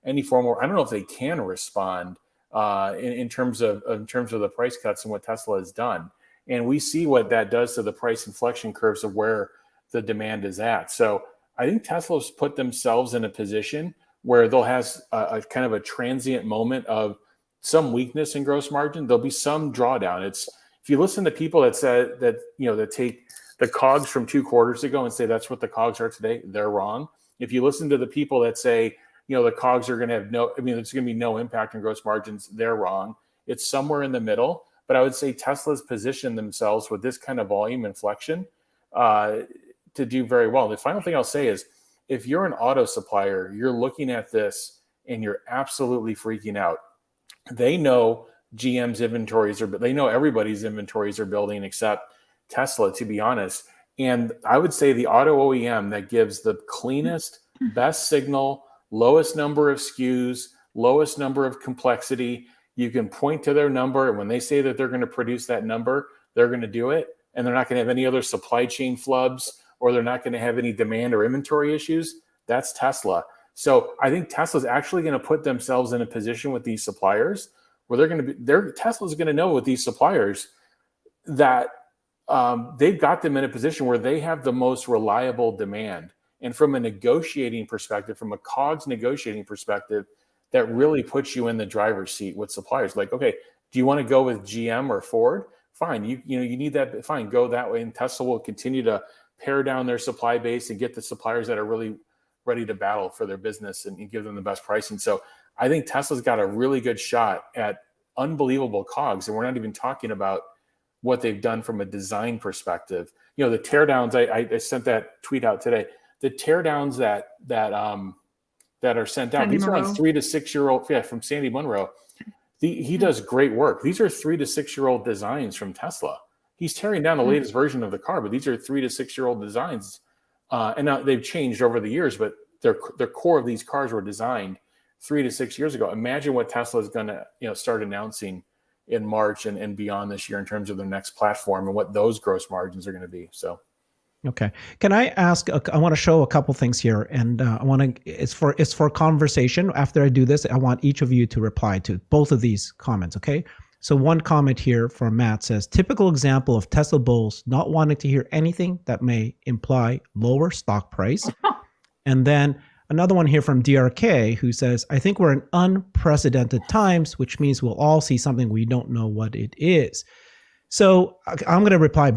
any formal. I don't know if they can respond in terms of the price cuts and what Tesla has done. And we see what that does to the price inflection curves of where the demand is at. So I think Tesla's put themselves in a position where they'll have a kind of a transient moment of some weakness in gross margin. There'll be some drawdown. If you listen to people that said that, that take the COGS from 2 quarters ago and say that's what the COGS are today, they're wrong. If you listen to the people that say, the COGS are going to have there's going to be no impact on gross margins, they're wrong. It's somewhere in the middle. But I would say Tesla's positioned themselves with this kind of volume inflection to do very well. The final thing I'll say is, if you're an auto supplier, you're looking at this and you're absolutely freaking out. They know GM's inventories they know everybody's inventories are building except Tesla, to be honest. And I would say the auto OEM that gives the cleanest, best signal, lowest number of SKUs, lowest number of complexity. You can point to their number, and when they say that they're going to produce that number, they're going to do it, and they're not going to have any other supply chain flubs, or they're not going to have any demand or inventory issues. That's Tesla. So I think Tesla's actually going to put themselves in a position with these suppliers where Tesla's going to know with these suppliers that they've got them in a position where they have the most reliable demand. And from a negotiating perspective, from a COGS negotiating perspective, that really puts you in the driver's seat with suppliers. Like, okay, do you want to go with GM or Ford? Fine, you need that. Fine, go that way. And Tesla will continue to pare down their supply base and get the suppliers that are really ready to battle for their business and give them the best pricing. So I think Tesla's got a really good shot at unbelievable COGS, and we're not even talking about what they've done from a design perspective. The teardowns. I sent that tweet out today. The teardowns that are sent out. These are on 3 to 6 year old. Yeah, from Sandy Munro. He does great work. These are 3 to 6 year old designs from Tesla. He's tearing down the latest version of the car, but these are 3 to 6 year old designs. And now they've changed over the years, but their core of these cars were designed 3 to 6 years ago. Imagine what Tesla is going to start announcing in March and beyond this year in terms of their next platform and what those gross margins are going to be. So. Okay. Can I ask? I want to show a couple things here, and it's for conversation. After I do this, I want each of you to reply to both of these comments. Okay. So one comment here from Matt says, typical example of Tesla bulls not wanting to hear anything that may imply lower stock price. And then another one here from DRK who says, I think we're in unprecedented times, which means we'll all see something we don't know what it is. So I'm going to reply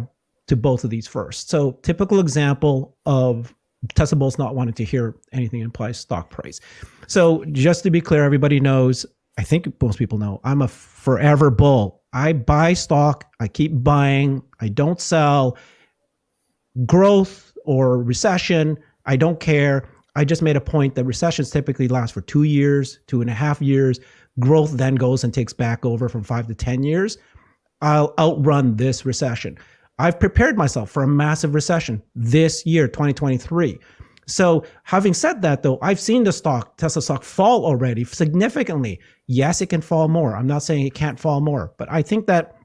to both of these first. So typical example of Tesla Bulls not wanting to hear anything implies stock price. So just to be clear, everybody knows, I think most people know, I'm a forever bull. I buy stock, I keep buying, I don't sell. Growth or recession, I don't care. I just made a point that recessions typically last for 2 years, 2.5 years. Growth then goes and takes back over from 5 to 10 years. I'll outrun this recession. I've prepared myself for a massive recession this year, 2023. So having said that, though, I've seen the Tesla stock fall already significantly. Yes, it can fall more. I'm not saying it can't fall more, but I think that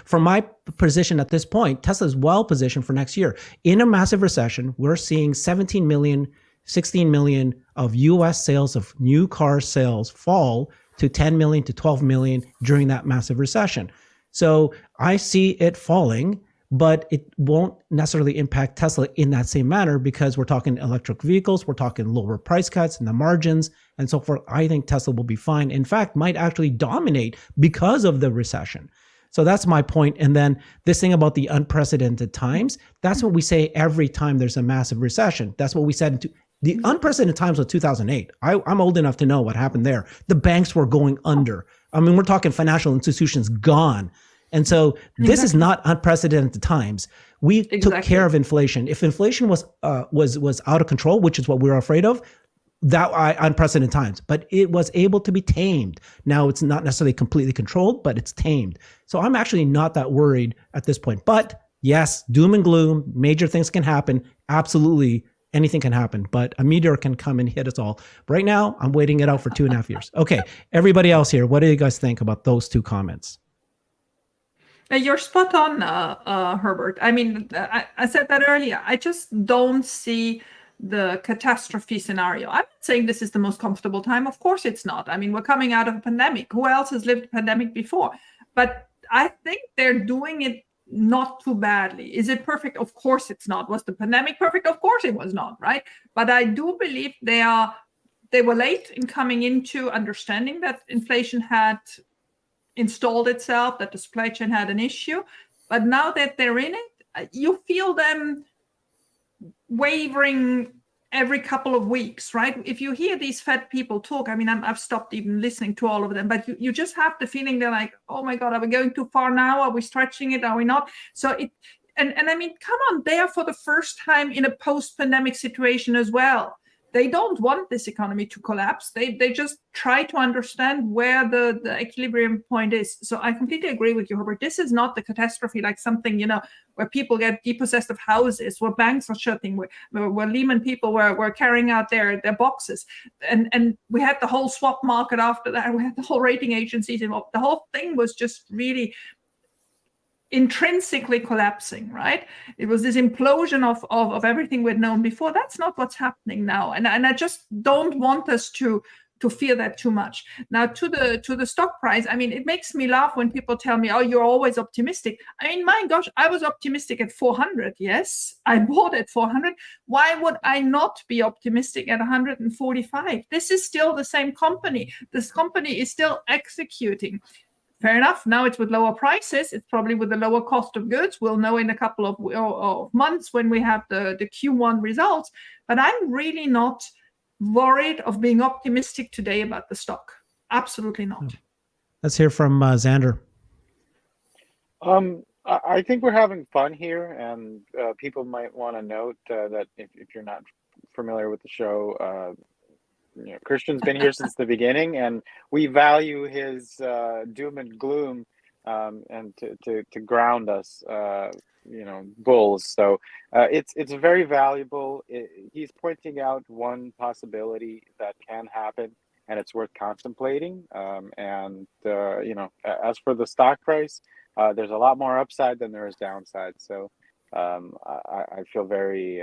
from my position at this point, Tesla is well positioned for next year. In a massive recession, we're seeing 17 million, 16 million of US sales of new car sales fall to 10 million to 12 million during that massive recession. So I see it falling, but it won't necessarily impact Tesla in that same manner because we're talking electric vehicles, we're talking lower price cuts and the margins and so forth. I think Tesla will be fine. In fact, might actually dominate because of the recession. So that's my point. And then this thing about the unprecedented times, that's what we say every time there's a massive recession. That's what we said. The unprecedented times was 2008. I'm old enough to know what happened there. The banks were going under. I mean, we're talking financial institutions gone. And so this is not unprecedented times. We took care of inflation. If inflation was out of control, which is what we were afraid of, that unprecedented times, but it was able to be tamed. Now it's not necessarily completely controlled, but it's tamed. So I'm actually not that worried at this point. But yes, doom and gloom, major things can happen. Absolutely, anything can happen, but a meteor can come and hit us all. Right now, I'm waiting it out for 2.5 years. Okay, everybody else here, what do you guys think about those two comments? You're spot on, Herbert. I mean, I said that earlier. I just don't see the catastrophe scenario. I'm not saying this is the most comfortable time. Of course it's not. I mean, we're coming out of a pandemic. Who else has lived a pandemic before? But I think they're doing it not too badly. Is it perfect? Of course it's not. Was the pandemic perfect? Of course it was not, right? But I do believe they were late in coming into understanding that inflation had installed itself, that the supply chain had an issue. But now that they're in it, you feel them wavering every couple of weeks, right? If you hear these Fed people talk, I mean, I've stopped even listening to all of them, but you just have the feeling they're like, oh my God, are we going too far now? Are we stretching it? Are we not? So and I mean, come on, they are for the first time in a post-pandemic situation as well. They don't want this economy to collapse. They just try to understand where the equilibrium point is. So I completely agree with you, Herbert. This is not the catastrophe like something, where people get depossessed of houses, where banks are shutting, where Lehman people were carrying out their boxes. And we had the whole swap market after that. We had the whole rating agencies involved. The whole thing was just really intrinsically collapsing, right? It was this implosion of everything we'd known before. That's not what's happening now. And I just don't want us to fear that too much. Now to the stock price, I mean, it makes me laugh when people tell me, oh, you're always optimistic. I mean, my gosh, I was optimistic at 400. Yes, I bought at 400. Why would I not be optimistic at 145? This is still the same company. This company is still executing. Fair enough. Now it's with lower prices. It's probably with the lower cost of goods. We'll know in a couple of months when we have the Q1 results. But I'm really not worried of being optimistic today about the stock. Absolutely not. Let's hear from Xander. I think we're having fun here, and people might want to note that if you're not familiar with the show, Christian's been here since the beginning, and we value his doom and gloom and to ground us, bulls. So it's very valuable. He's pointing out one possibility that can happen, and it's worth contemplating. As for the stock price, there's a lot more upside than there is downside. So I feel very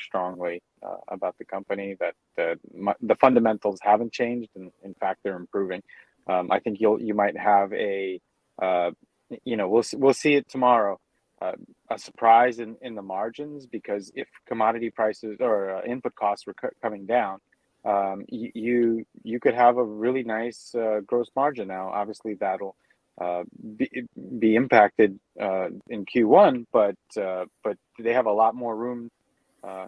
strongly about the company, that the fundamentals haven't changed, and in fact they're improving. I think you might have we'll see it tomorrow, a surprise in the margins, because if commodity prices or input costs were coming down, you could have a really nice gross margin. Now obviously that'll be impacted in Q1, but they have a lot more room, a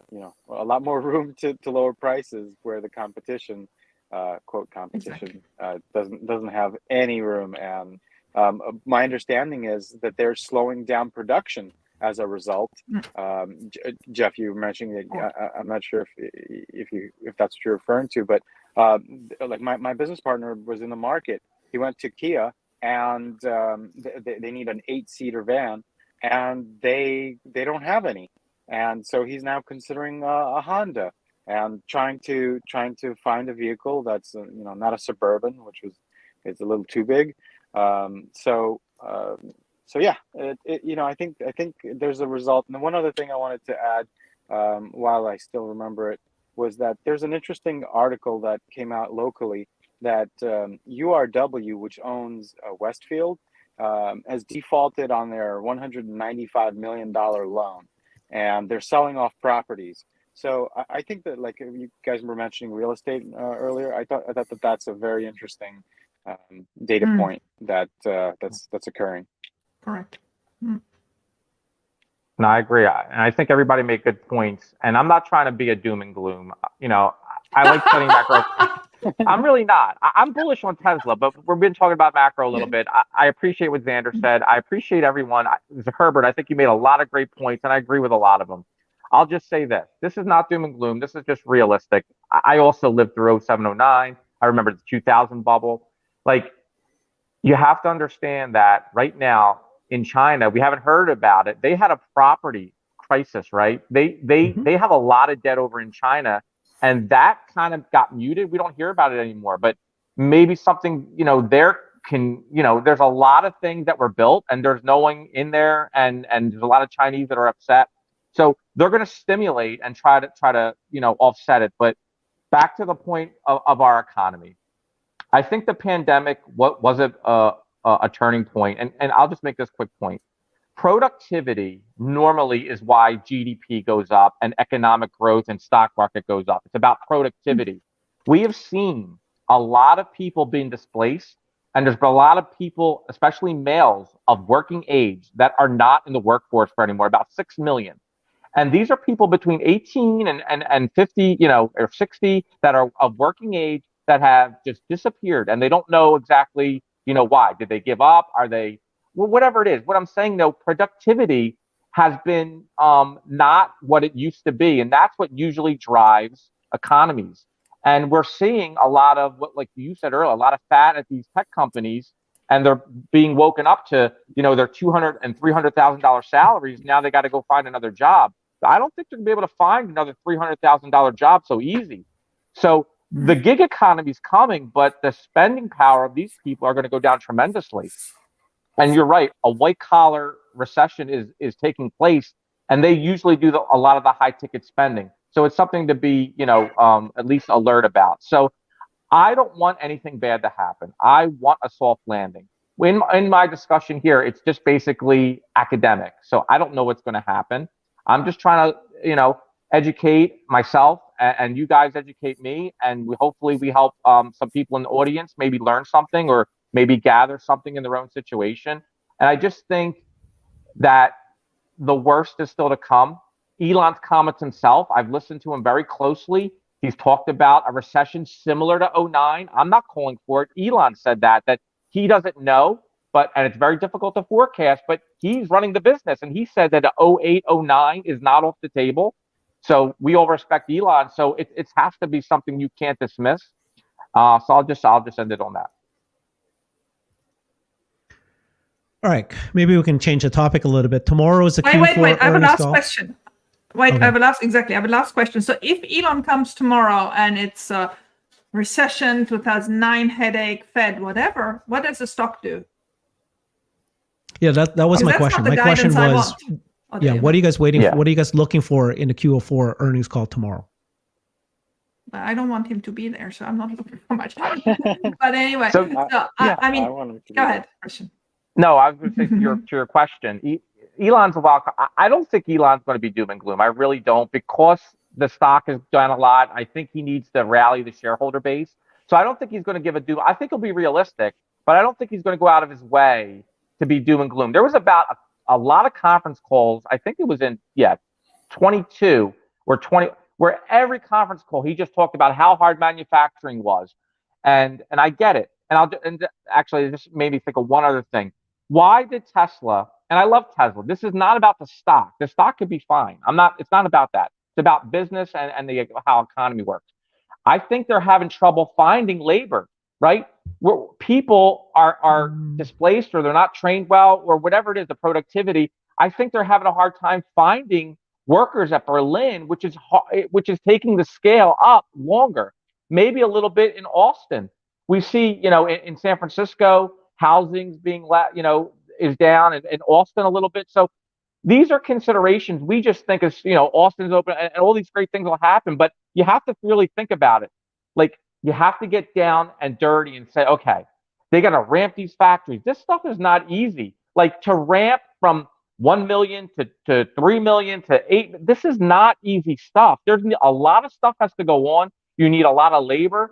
lot more room to lower prices where the competition, quote competition, doesn't have any room. And my understanding is that they're slowing down production as a result. Jeff, you were mentioning that. I'm not sure if that's what you're referring to, but like my business partner was in the market. He went to Kia, and they need an 8-seater van, and they don't have any. And so he's now considering a Honda and trying to find a vehicle that's not a Suburban, which it's a little too big. So yeah, I think there's a result. And one other thing I wanted to add, while I still remember it, was that there's an interesting article that came out locally that URW, which owns Westfield, has defaulted on their $195 million loan, and they're selling off properties. So I think that, like you guys were mentioning real estate earlier, I thought that that's a very interesting data point that's occurring. Correct. No, I agree. And I think everybody made good points. And I'm not trying to be a doom and gloom. I like studying macro. I'm really not. I'm bullish on Tesla, but we've been talking about macro a little bit. I appreciate what Xander said. I appreciate everyone. Herbert, I think you made a lot of great points, and I agree with a lot of them. I'll just say this. This is not doom and gloom. This is just realistic. I also lived through 07, 09. I remember the 2000 bubble. Like, you have to understand that right now in China, we haven't heard about it. They had a property crisis, right? They have a lot of debt over in China, and that kind of got muted. We don't hear about it anymore, but maybe something, there's a lot of things that were built, and there's no one in there, and there's a lot of Chinese that are upset. So they're going to stimulate and try to offset it. But back to the point of our economy, I think the pandemic was a turning point, and I'll just make this quick point. Productivity normally is why GDP goes up and economic growth and stock market goes up. It's about productivity. We have seen a lot of people being displaced, and there's been a lot of people, especially males of working age, that are not in the workforce for anymore, about 6 million. And these are people between 18 and 50, or 60 that are of working age that have just disappeared, and they don't know exactly, why. Did they give up? Are they, whatever it is. What I'm saying, though, productivity has been not what it used to be, and that's what usually drives economies. And we're seeing a lot of what, like you said earlier, a lot of fat at these tech companies, and they're being woken up to, their $200,000 and $300,000 salaries. Now they got to go find another job. I don't think they're going to be able to find another $300,000 job so easy. So the gig economy is coming, but the spending power of these people are going to go down tremendously. And you're right, a white collar recession is taking place, and they usually do a lot of the high ticket spending. So it's something to be, at least alert about. So I don't want anything bad to happen. I want a soft landing. In my discussion here, it's just basically academic. So I don't know what's going to happen. I'm just trying to, educate myself, and you guys educate me, and hopefully we help some people in the audience maybe learn something or maybe gather something in their own situation. And I just think that the worst is still to come. Elon's comments himself, I've listened to him very closely. He's talked about a recession similar to 09. I'm not calling for it. Elon said that he doesn't know, and it's very difficult to forecast, but he's running the business. And he said that 08, 09 is not off the table. So we all respect Elon. So it has to be something you can't dismiss. So I'll just end it on that. All right, maybe we can change the topic a little bit. Tomorrow is a Q4 wait. I have a last call. question. Wait, okay. I have a last question. So if Elon comes tomorrow and it's a recession, 2009 headache, Fed, whatever, what does the stock do? Yeah, that was my question. My question was, what are you guys waiting for? What are you guys looking for in the Q4 earnings call tomorrow? I don't want him to be there, so I'm not looking for much. But anyway, go ahead, Christian. No, I was going to say to your question, Elon's a wild card. I don't think Elon's going to be doom and gloom. I really don't, because the stock has done a lot. I think he needs to rally the shareholder base. So I don't think he's going to give a doom. I think he'll be realistic. but I don't think he's going to go out of his way to be doom and gloom. There was about a lot of conference calls. I think it was in 22 or 20, where every conference call he just talked about how hard manufacturing was, and I get it. And actually, this made me think of one other thing. Why did Tesla? And I love Tesla. This is not about the stock. The stock could be fine. It's not about that. It's about business and how economy works. I think they're having trouble finding labor, right? Where people are displaced, or they're not trained well, or whatever it is, the productivity. I think they're having a hard time finding workers at Berlin, which is taking the scale up longer. Maybe a little bit in Austin. We see, in San Francisco, housing's being is down, and in Austin a little bit. So these are considerations. We just think Austin's open and all these great things will happen, but you have to really think about it. Like, you have to get down and dirty and say, okay, they got to ramp these factories. This stuff is not easy. Like, to ramp from 1 million to 3 million to 8, this is not easy stuff. There's a lot of stuff has to go on. You need a lot of labor.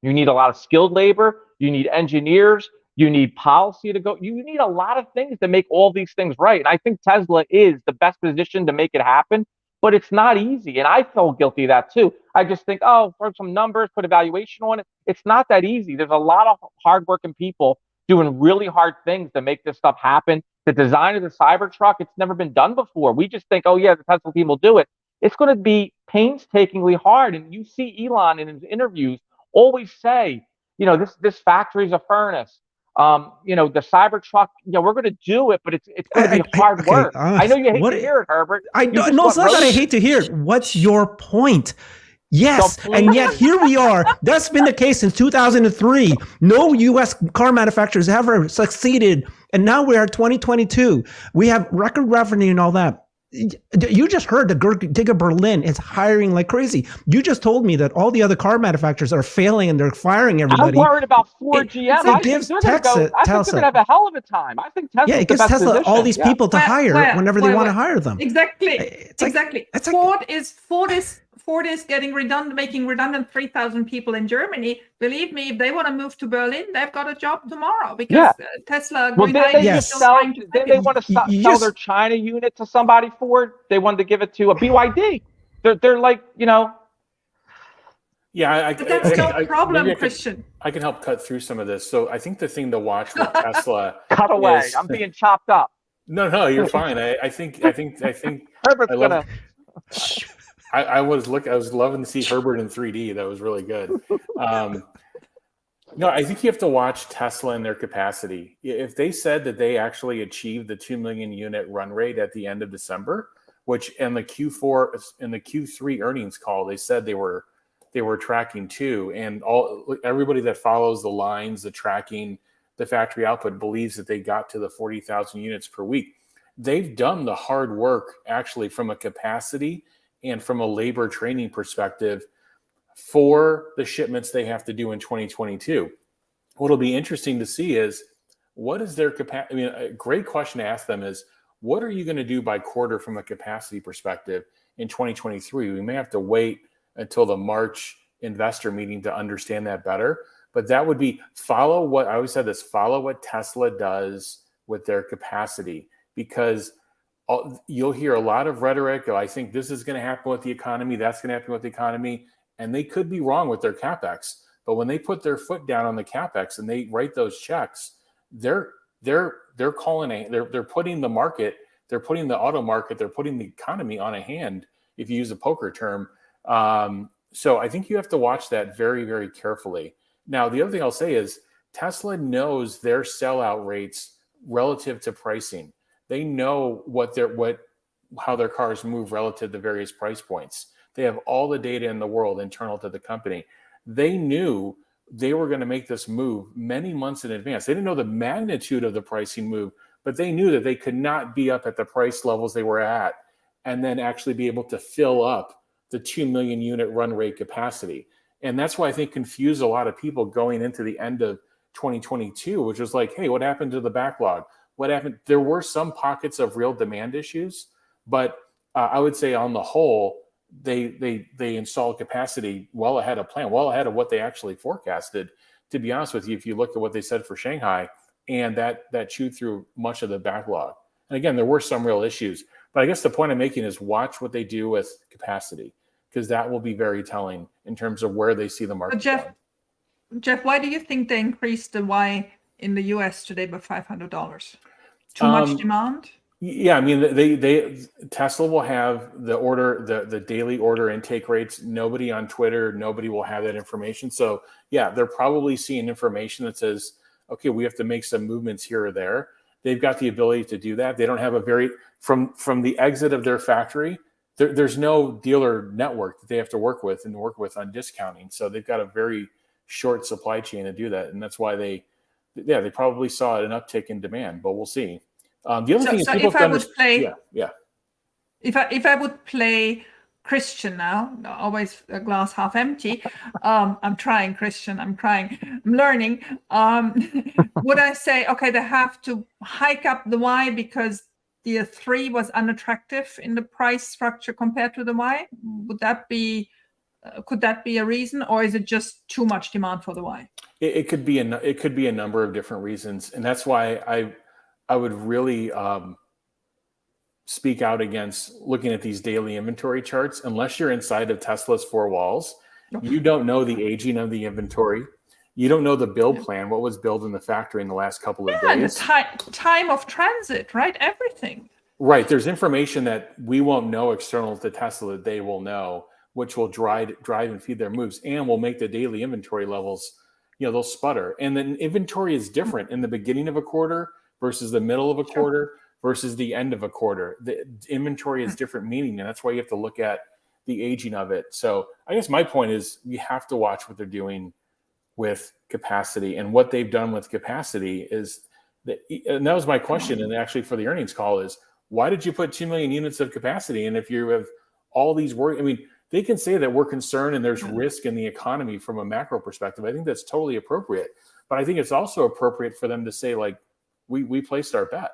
You need a lot of skilled labor. You need engineers. You need policy to go. You need a lot of things to make all these things right. And I think Tesla is the best position to make it happen, but it's not easy. And I feel guilty of that too. I just think, for some numbers, put a valuation on it. It's not that easy. There's a lot of hardworking people doing really hard things to make this stuff happen. The design of the Cybertruck, it's never been done before. We just think, the Tesla team will do it. It's going to be painstakingly hard. And you see Elon in his interviews always say, this factory is a furnace. The Cybertruck, we're going to do it, but it's going to be hard work. I know you hate to hear it, Herbert. No, it's not that I hate to hear it. What's your point? Yes, and yet here we are. That's been the case since 2003. No U.S. car manufacturers ever succeeded, and now we are 2022. We have record revenue and all that. You just heard the Giga Berlin is hiring like crazy. You just told me that all the other car manufacturers are failing and they're firing everybody. I'm worried about Ford, GM. I think they're going to have a hell of a time. I think Tesla. Yeah, it gives Tesla all these people to hire whenever they want to hire them. Exactly. Ford is making redundant 3,000 people in Germany. Believe me, if they want to move to Berlin, they've got a job tomorrow because Tesla. Well, they want to sell their China unit to somebody. Ford. They wanted to give it to a BYD. They're like, Yeah, but that's no problem, Christian. I can help cut through some of this. So I think the thing to watch with Tesla. Cut away. I'm being chopped up. No, you're fine. I think Herbert's gonna. I was loving to see Herbert in 3D. That was really good. No, I think you have to watch Tesla and their capacity. If they said that they actually achieved the 2 million unit run rate at the end of December, which in the Q3 earnings call, they said they were tracking to, and everybody that follows the lines, the tracking, the factory output believes that they got to the 40,000 units per week. They've done the hard work actually from a capacity and from a labor training perspective for the shipments they have to do in 2022. What'll be interesting to see is what is their capacity. I mean, a great question to ask them is, what are you going to do by quarter from a capacity perspective in 2023? We may have to wait until the March investor meeting to understand that better. But that would be follow what Tesla does with their capacity, because you'll hear a lot of rhetoric. I think this is going to happen with the economy. That's going to happen with the economy. And they could be wrong with their CapEx. But when they put their foot down on the CapEx and they write those checks, they're putting the market, they're putting the auto market, they're putting the economy on a hand, if you use a poker term. So I think you have to watch that very, very carefully. Now, the other thing I'll say is Tesla knows their sellout rates relative to pricing. They know how their cars move relative to various price points. They have all the data in the world internal to the company. They knew they were going to make this move many months in advance. They didn't know the magnitude of the pricing move, but they knew that they could not be up at the price levels they were at and then actually be able to fill up the 2 million unit run rate capacity. And that's why I think confused a lot of people going into the end of 2022, which was like, hey, what happened to the backlog? What happened? There were some pockets of real demand issues, but I would say on the whole, they installed capacity well ahead of plan, well ahead of what they actually forecasted to be honest with you, if you look at what they said for Shanghai, and that chewed through much of the backlog. And again, there were some real issues. But I guess the point I'm making is watch what they do with capacity, because that will be very telling in terms of where they see the market going. Jeff, why do you think they increased the Y in the US today by $500? Too much demand? Yeah, I mean, Tesla will have the daily order intake rates. Nobody on Twitter, nobody will have that information. So yeah, they're probably seeing information that says, okay, we have to make some movements here or there. They've got the ability to do that. They don't have from the exit of their factory, there's no dealer network that they have to work with on discounting. So they've got a very short supply chain to do that. And that's why they probably saw an uptick in demand, but we'll see. The other thing is people have to understand. If I would play Christian now, always a glass half empty. I'm trying, Christian. I'm learning. Would I say, okay, they have to hike up the Y because the 3 was unattractive in the price structure compared to the Y? Would that be? Could that be a reason, or is it just too much demand for the Y? It could be a number of different reasons, and that's why I would really speak out against looking at these daily inventory charts. Unless you're inside of Tesla's 4 walls, you don't know the aging of the inventory. You don't know the build plan, what was built in the factory in the last couple of days. The time of transit, right? Everything. Right. There's information that we won't know external to Tesla that they will know, which will drive and feed their moves, and will make the daily inventory levels, they'll sputter. And then inventory is different in the beginning of a quarter versus the middle of a quarter versus the end of a quarter. The inventory is different meaning, and that's why you have to look at the aging of it. So I guess my point is we have to watch what they're doing with capacity, and what they've done with capacity is that, and that was my question, and actually for the earnings call is, why did you put 2 million units of capacity? And if you have all these they can say that we're concerned and there's risk in the economy from a macro perspective. I think that's totally appropriate, but I think it's also appropriate for them to say, like, we placed our bet.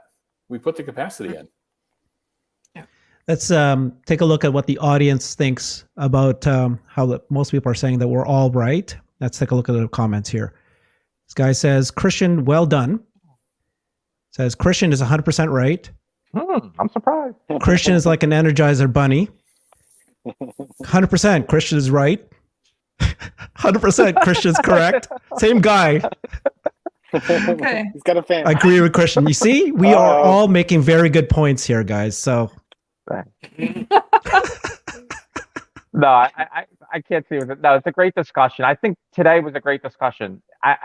We put the capacity in. Yeah. Let's take a look at what the audience thinks about how most people are saying that we're all right. Let's take a look at the comments here. This guy says, Christian, well done. Says, Christian is 100% right. I'm surprised. Christian is like an Energizer bunny. 100% Christian is right. 100% Christian's correct. Same guy. Okay. He's got a fan. I agree with Christian. You see, we are all making very good points here, guys. So no, I can't see with it. No, it's a great discussion. I think today was a great discussion. I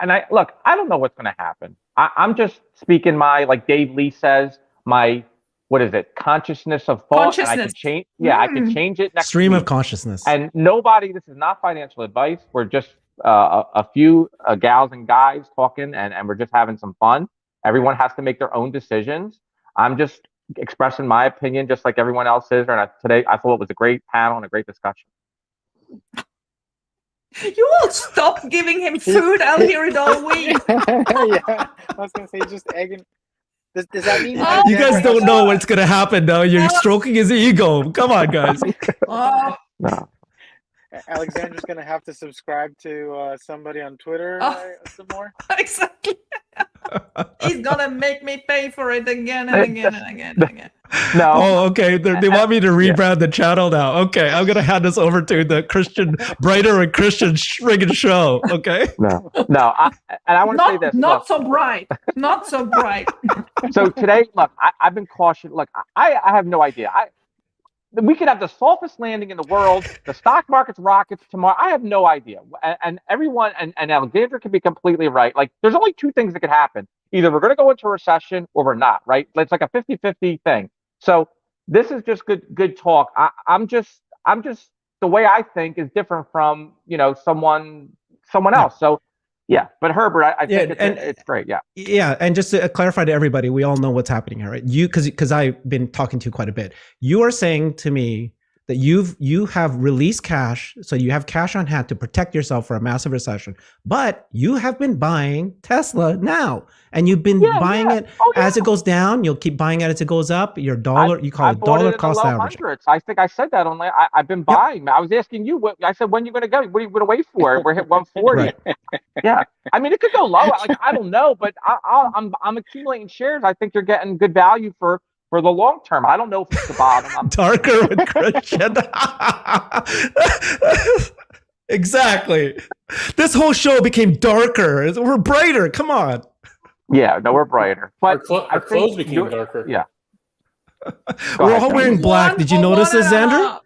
don't know what's going to happen. I'm just speaking like Dave Lee says, my, what is it? Consciousness of thought. And I can change. Yeah, I can change it next stream week. Of consciousness. And nobody, this is not financial advice. We're just a few gals and guys talking, and we're just having some fun. Everyone has to make their own decisions. I'm just expressing my opinion, just like everyone else is. And today, I thought it was a great panel and a great discussion. You will stop giving him food. I'll hear it all week. Yeah, I was gonna say just egging. Does that mean you guys don't know what's gonna happen now? You're stroking his ego. Come on, guys. No. Alexander's gonna have to subscribe to somebody on Twitter some more? Exactly. He's gonna make me pay for it again and again and again and again. No. Oh, okay. They want me to rebrand the channel now. Okay, I'm gonna hand this over to the Christian Brighter and Christian friggin' show. Okay. No. I want to say this. Not so bright. Not so bright. So today, look, I've been cautious. Look, I have no idea. We could have the softest landing in the world. The stock market's rockets tomorrow. I have no idea. And everyone, and Alexander can be completely right. Like, there's only 2 things that could happen. Either we're going to go into a recession or we're not, right? It's like a 50-50 thing. So this is just good talk. I'm just the way I think is different from, someone else. So yeah, but Herbert, I think it's great. Yeah. Yeah. And just to clarify to everybody, we all know what's happening here, right? Because I've been talking to you quite a bit. You are saying to me that you have released cash, so you have cash on hand to protect yourself for a massive recession. But you have been buying Tesla now, and you've been buying it as it goes down. You'll keep buying it as it goes up. Your dollar, you call I it bought dollar it in the cost low averaging. hundreds. I think I said that on. I've been buying. I was asking you. I said, when are you going to go? What are you going to wait for? We're hit 140. Right. Yeah, I mean, it could go low. Like, I don't know, but I'm accumulating shares. I think you're getting good value for the long term. I don't know if it's the bottom. Darker with Christian. Exactly. This whole show became darker. We're brighter. Come on. Yeah, no, we're brighter. But Our clothes became darker. Yeah. We're all wearing black. Did you notice this, Xander?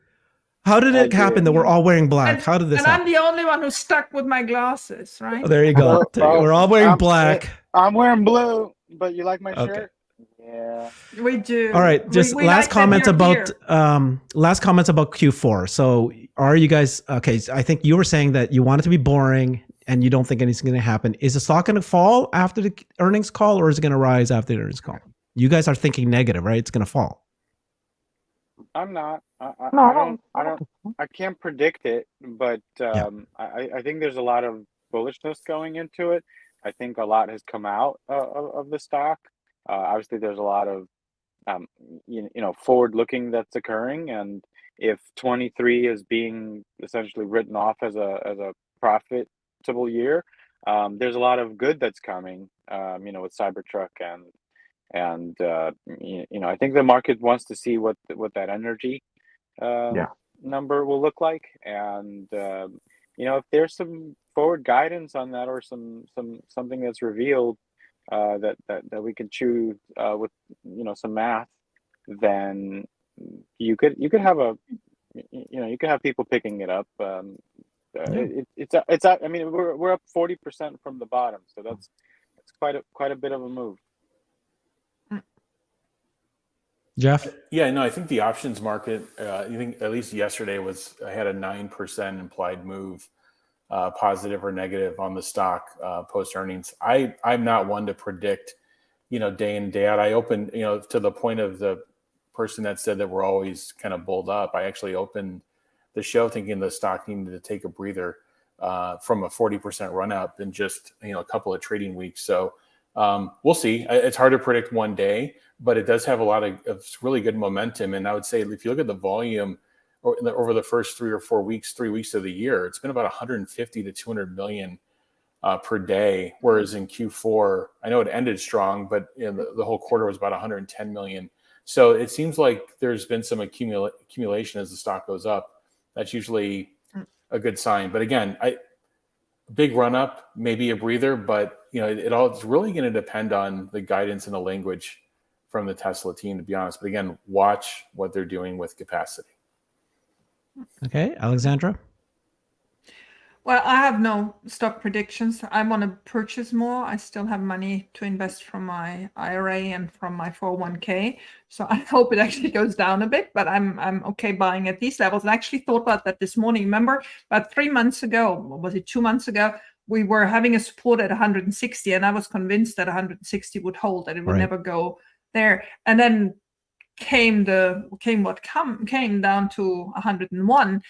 How did it happen that we're all wearing black? How did this happen? And I'm the only one who's stuck with my glasses, right? Oh, there you go. We're all wearing black. I'm wearing blue, but you like my shirt? Yeah. We do. All right. Just we last like comments about here. last comments about Q4. So are you guys okay? I think you were saying that you want it to be boring and you don't think anything's going to happen. Is the stock going to fall after the earnings call, or is it going to rise after the earnings call? You guys are thinking negative, right? It's going to fall. I'm not. I No, can't predict it, but I think there's a lot of bullishness going into it. I think a lot has come out of the stock. Obviously, there's a lot of forward looking that's occurring, and if 23 is being essentially written off as a profitable year, there's a lot of good that's coming. With Cybertruck and I think the market wants to see what that energy number will look like, and if there's some forward guidance on that, or something that's revealed that we can chew with some math, then you could have people picking it up. It's I mean, we're up 40% from the bottom, so that's quite a bit of a move. Jeff? Yeah, no, I think the options market, I think at least yesterday had a 9% implied move, positive or negative on the stock post earnings. I'm not one to predict, day in, day out. I opened, to the point of the person that said that we're always kind of bulled up. I actually opened the show thinking the stock needed to take a breather from a 40% run up in just, a couple of trading weeks. So we'll see. It's hard to predict one day, but it does have a lot of really good momentum. And I would say, if you look at the volume over the first 3 weeks of the year, it's been about 150 to 200 million per day. Whereas in Q4, I know it ended strong, but the whole quarter was about 110 million. So it seems like there's been some accumulation as the stock goes up. That's usually a good sign. But again, big run up, maybe a breather, but it's really going to depend on the guidance and the language from the Tesla team, to be honest. But again, watch what they're doing with capacity. Okay, Alexandra? Well, I have no stock predictions. I want to purchase more. I still have money to invest from my IRA and from my 401k. So I hope it actually goes down a bit, but I'm okay buying at these levels. I actually thought about that this morning. Remember, about 3 months ago, or was it 2 months ago, we were having a support at 160, and I was convinced that 160 would hold, that it would never go there. And then came down to 101.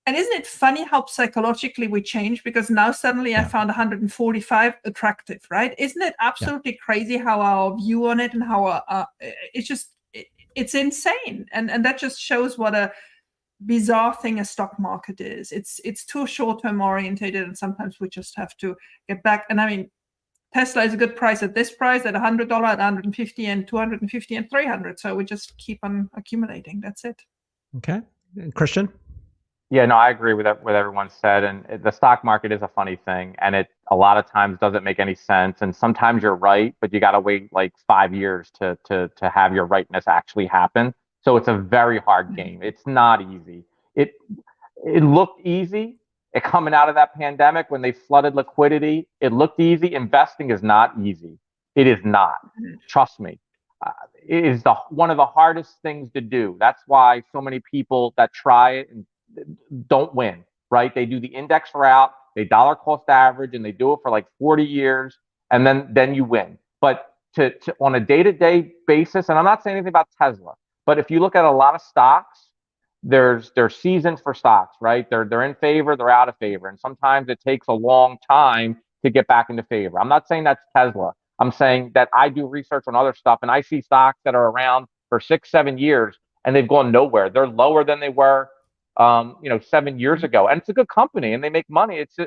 And isn't it funny how psychologically we change? Because now suddenly I found 145 attractive, right? Isn't it absolutely crazy how our view on it and how it's insane. And that just shows what a bizarre thing a stock market is. It's too short-term orientated, and sometimes we just have to get back. And I mean, Tesla is a good price at this price, at $100, at 150, and 250, and 300. So we just keep on accumulating. That's it. Okay, Christian? Yeah, no, I agree with what everyone said. And the stock market is a funny thing, and it a lot of times doesn't make any sense. And sometimes you're right, but you got to wait like 5 years to have your rightness actually happen. So it's a very hard game. It's not easy. It looked easy. Coming out of that pandemic when they flooded liquidity, it looked easy. Investing is not easy. It is not. Trust me. It is one of the hardest things to do. That's why so many people that try it and don't win, right? They do the index route, they dollar cost average, and they do it for like 40 years, and then you win. But to on a day-to-day basis, and I'm not saying anything about Tesla, but if you look at a lot of stocks, there's seasons for stocks, right? They're in favor, they're out of favor, and sometimes it takes a long time to get back into favor. I'm not saying that's Tesla. I'm saying that I do research on other stuff, and I see stocks that are around for 6-7 years, and they've gone nowhere. They're lower than they were, 7 years ago, and it's a good company, and they make money. It's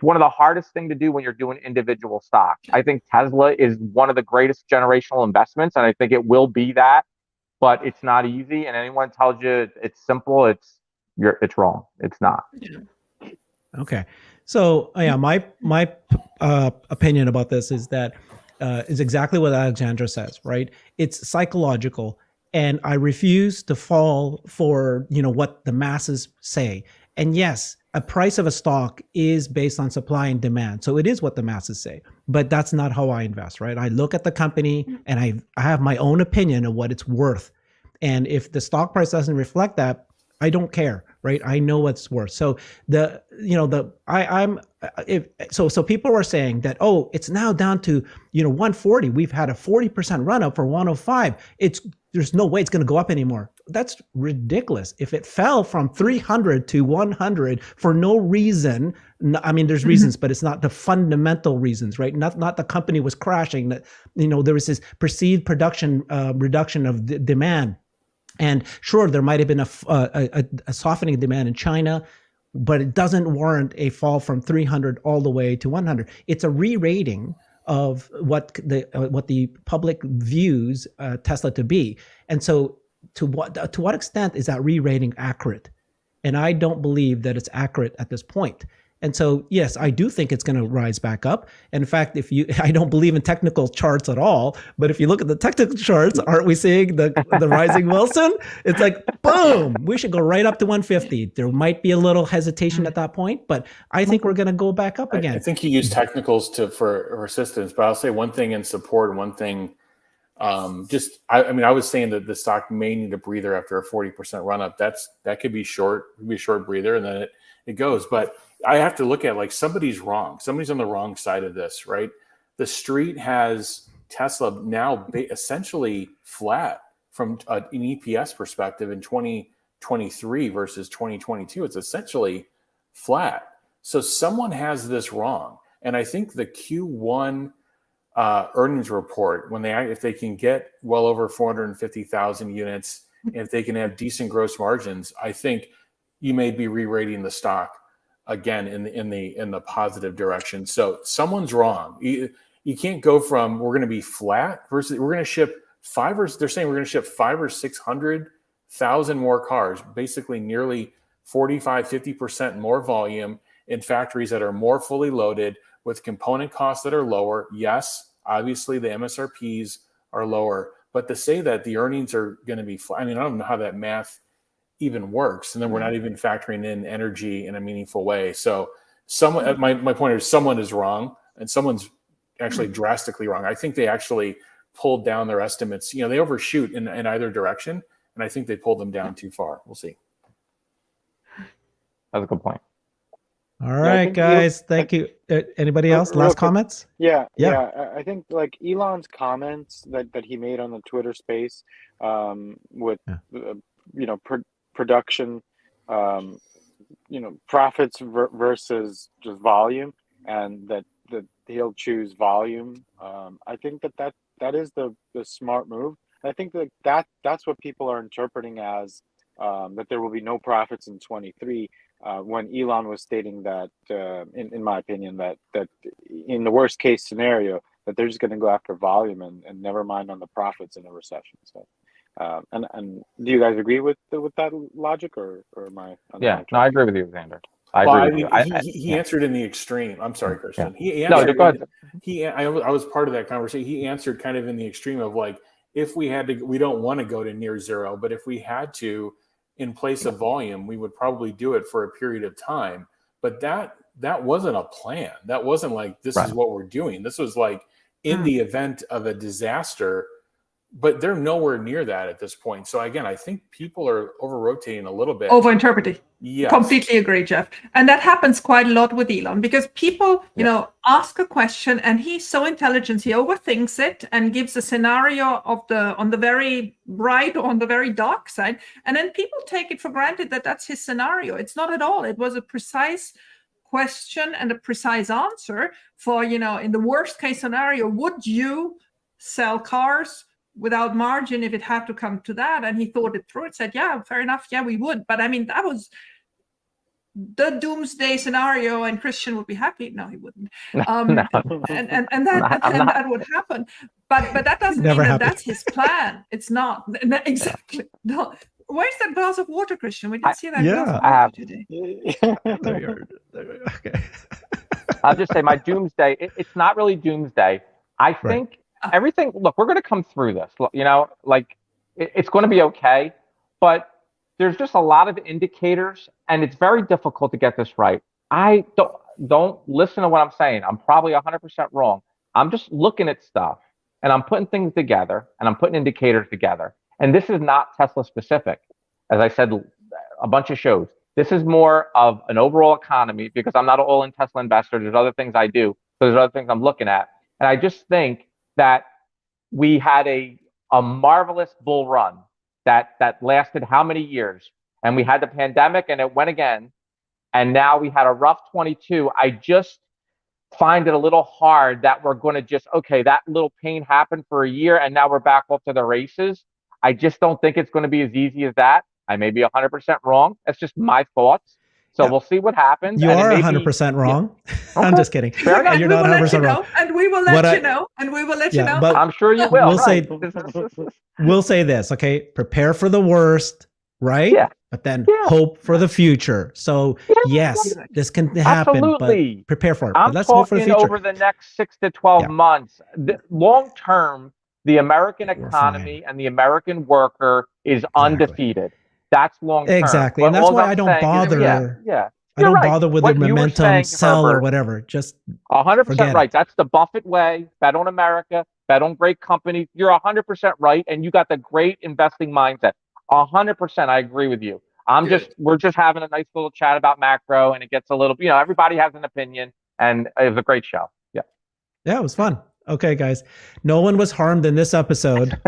one of the hardest thing to do when you're doing individual stocks. I think Tesla is one of the greatest generational investments, and I think it will be that. But it's not easy, and anyone tells you it's simple, it's wrong. It's not. Okay. So yeah, my opinion about this is that is exactly what Alexandra says, right? It's psychological, and I refuse to fall for what the masses say. And yes, a price of a stock is based on supply and demand, so it is what the masses say. But that's not how I invest, right? I look at the company, and I have my own opinion of what it's worth. And if the stock price doesn't reflect that, I don't care, right? I know what it's worth. So so people are saying that, oh, it's now down to 140. We've had a 40% run up for 105. There's no way it's going to go up anymore. That's ridiculous. If it fell from 300 to 100 for no reason, I mean, there's reasons, but it's not the fundamental reasons, right? Not the company was crashing. That there was this perceived production reduction of demand. And sure, there might have been a softening of demand in China, but it doesn't warrant a fall from 300 all the way to 100. It's a re-rating of what the public views Tesla to be. And so to what extent is that re-rating accurate? And I don't believe that it's accurate at this point. And so, yes, I do think it's going to rise back up. And in fact, I don't believe in technical charts at all, but if you look at the technical charts, aren't we seeing the rising Wilson? It's like, boom, we should go right up to 150. There might be a little hesitation at that point, but I think we're going to go back up again. I think you use technicals for assistance, but I'll say one thing in support and one thing. I was saying that the stock may need a breather after a 40% run up. That could be short, a short breather, and then it goes. But I have to look at somebody's wrong. Somebody's on the wrong side of this, right? The street has Tesla now essentially flat from an EPS perspective in 2023 versus 2022. It's essentially flat. So someone has this wrong. And I think the Q1 earnings report, if they can get well over 450,000 units, and if they can have decent gross margins, I think you may be re-rating the stock again in the positive direction. So someone's wrong. You can't go from we're going to be flat versus we're going to ship they're saying we're going to ship 500,000 or 600,000 more cars, basically nearly 45-50% more volume in factories that are more fully loaded with component costs that are lower. Yes, obviously the MSRPs are lower, but to say that the earnings are going to be flat, I mean, I don't know how that math even works. And then we're not even factoring in energy in a meaningful way. So my point is someone is wrong, and someone's actually drastically wrong. I think they actually pulled down their estimates. They overshoot in either direction, and I think they pulled them down too far. We'll see. That's a good point. All right, guys. Thank you. Anybody else? Last comments? Yeah. I think Elon's comments that he made on the Twitter space with production, profits versus just volume, and that he'll choose volume. I think that is the smart move. I think that's what people are interpreting as that there will be no profits in 23. When Elon was stating that, in my opinion, that in the worst case scenario, that they're just going to go after volume and never mind on the profits in a recession. So, and do you guys agree with that logic, or am I? Yeah, no, I agree with you, Xander. I agree with you. He answered in the extreme. I'm sorry, Christian. Yeah. He answered. I was part of that conversation. He answered kind of in the extreme of if we had to, we don't want to go to near zero, but if we had to, in place of volume, we would probably do it for a period of time. But that wasn't a plan. That wasn't this is what we're doing. This was in the event of a disaster, but they're nowhere near that at this point. So again, I think people are over rotating a little bit. Overinterpreting. Yes. Completely agree, Jeff. And that happens quite a lot with Elon because people, you know, ask a question and he's so intelligent, he overthinks it and gives a scenario of on the very bright or on the very dark side. And then people take it for granted that that's his scenario. It's not at all. It was a precise question and a precise answer for, you know, in the worst case scenario, would you sell cars without margin if it had to come to that? And he thought it through and said, yeah, fair enough. Yeah, we would. But I mean, that was the doomsday scenario and Christian would be happy. No, he wouldn't. And that would happen. But that doesn't Never mean that happened. that's his plan. It's not. Exactly. No. Where's that glass of water, Christian? We didn't see that glass of water today. There you are. Okay. I'll just say my doomsday, it's not really doomsday. I think everything, look, we're going to come through this, you know, like it's going to be okay, but there's just a lot of indicators and it's very difficult to get this right. I don't listen to what I'm saying. I'm probably 100% wrong. I'm just looking at stuff and I'm putting things together and I'm putting indicators together. And this is not Tesla specific. As I said, a bunch of shows. This is more of an overall economy because I'm not an all-in Tesla investor. There's other things I do. So there's other things I'm looking at. And I just think that we had a marvelous bull run that lasted how many years? And we had the pandemic and it went again. And now we had a rough 22. I just find it a little hard that we're going to just, okay, that little pain happened for a year and now we're back off to the races. I just don't think it's going to be as easy as that. I may be 100% wrong. That's just my thoughts. So we'll see what happens. You and are 100% wrong. Yeah. I'm just kidding. Fair enough. You're not 100% wrong. And we will let you know. And we will let you know. But I'm sure you will. We'll say this, okay? Prepare for the worst, right? Yeah. But then hope for the future. So yes, this can happen, Absolutely. but prepare for it. I'm But let's hope for the talking future. over the next 6 to 12 months. Long term, the American We're economy and the American worker is undefeated. That's long term. Exactly. But And that's all why I'm I don't saying is- bother. Yeah. I don't You're right. bother with What the you were momentum saying, sell or Herbert, whatever. Just 100% forget right. it. That's the Buffett way. Bet on America. Bet on great companies. You're 100% right, and you got the great investing mindset. 100%. I agree with you. We're just having a nice little chat about macro, and it gets a little. You know, everybody has an opinion, and it was a great show. Yeah. Yeah, it was fun. Okay, guys. No one was harmed in this episode.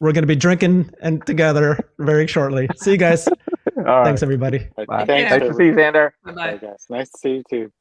We're going to be drinking and together very shortly. See you guys. All right. Thanks, everybody. Thanks, Nice to see you, Xander. Bye-bye. Bye, guys. Nice to see you too.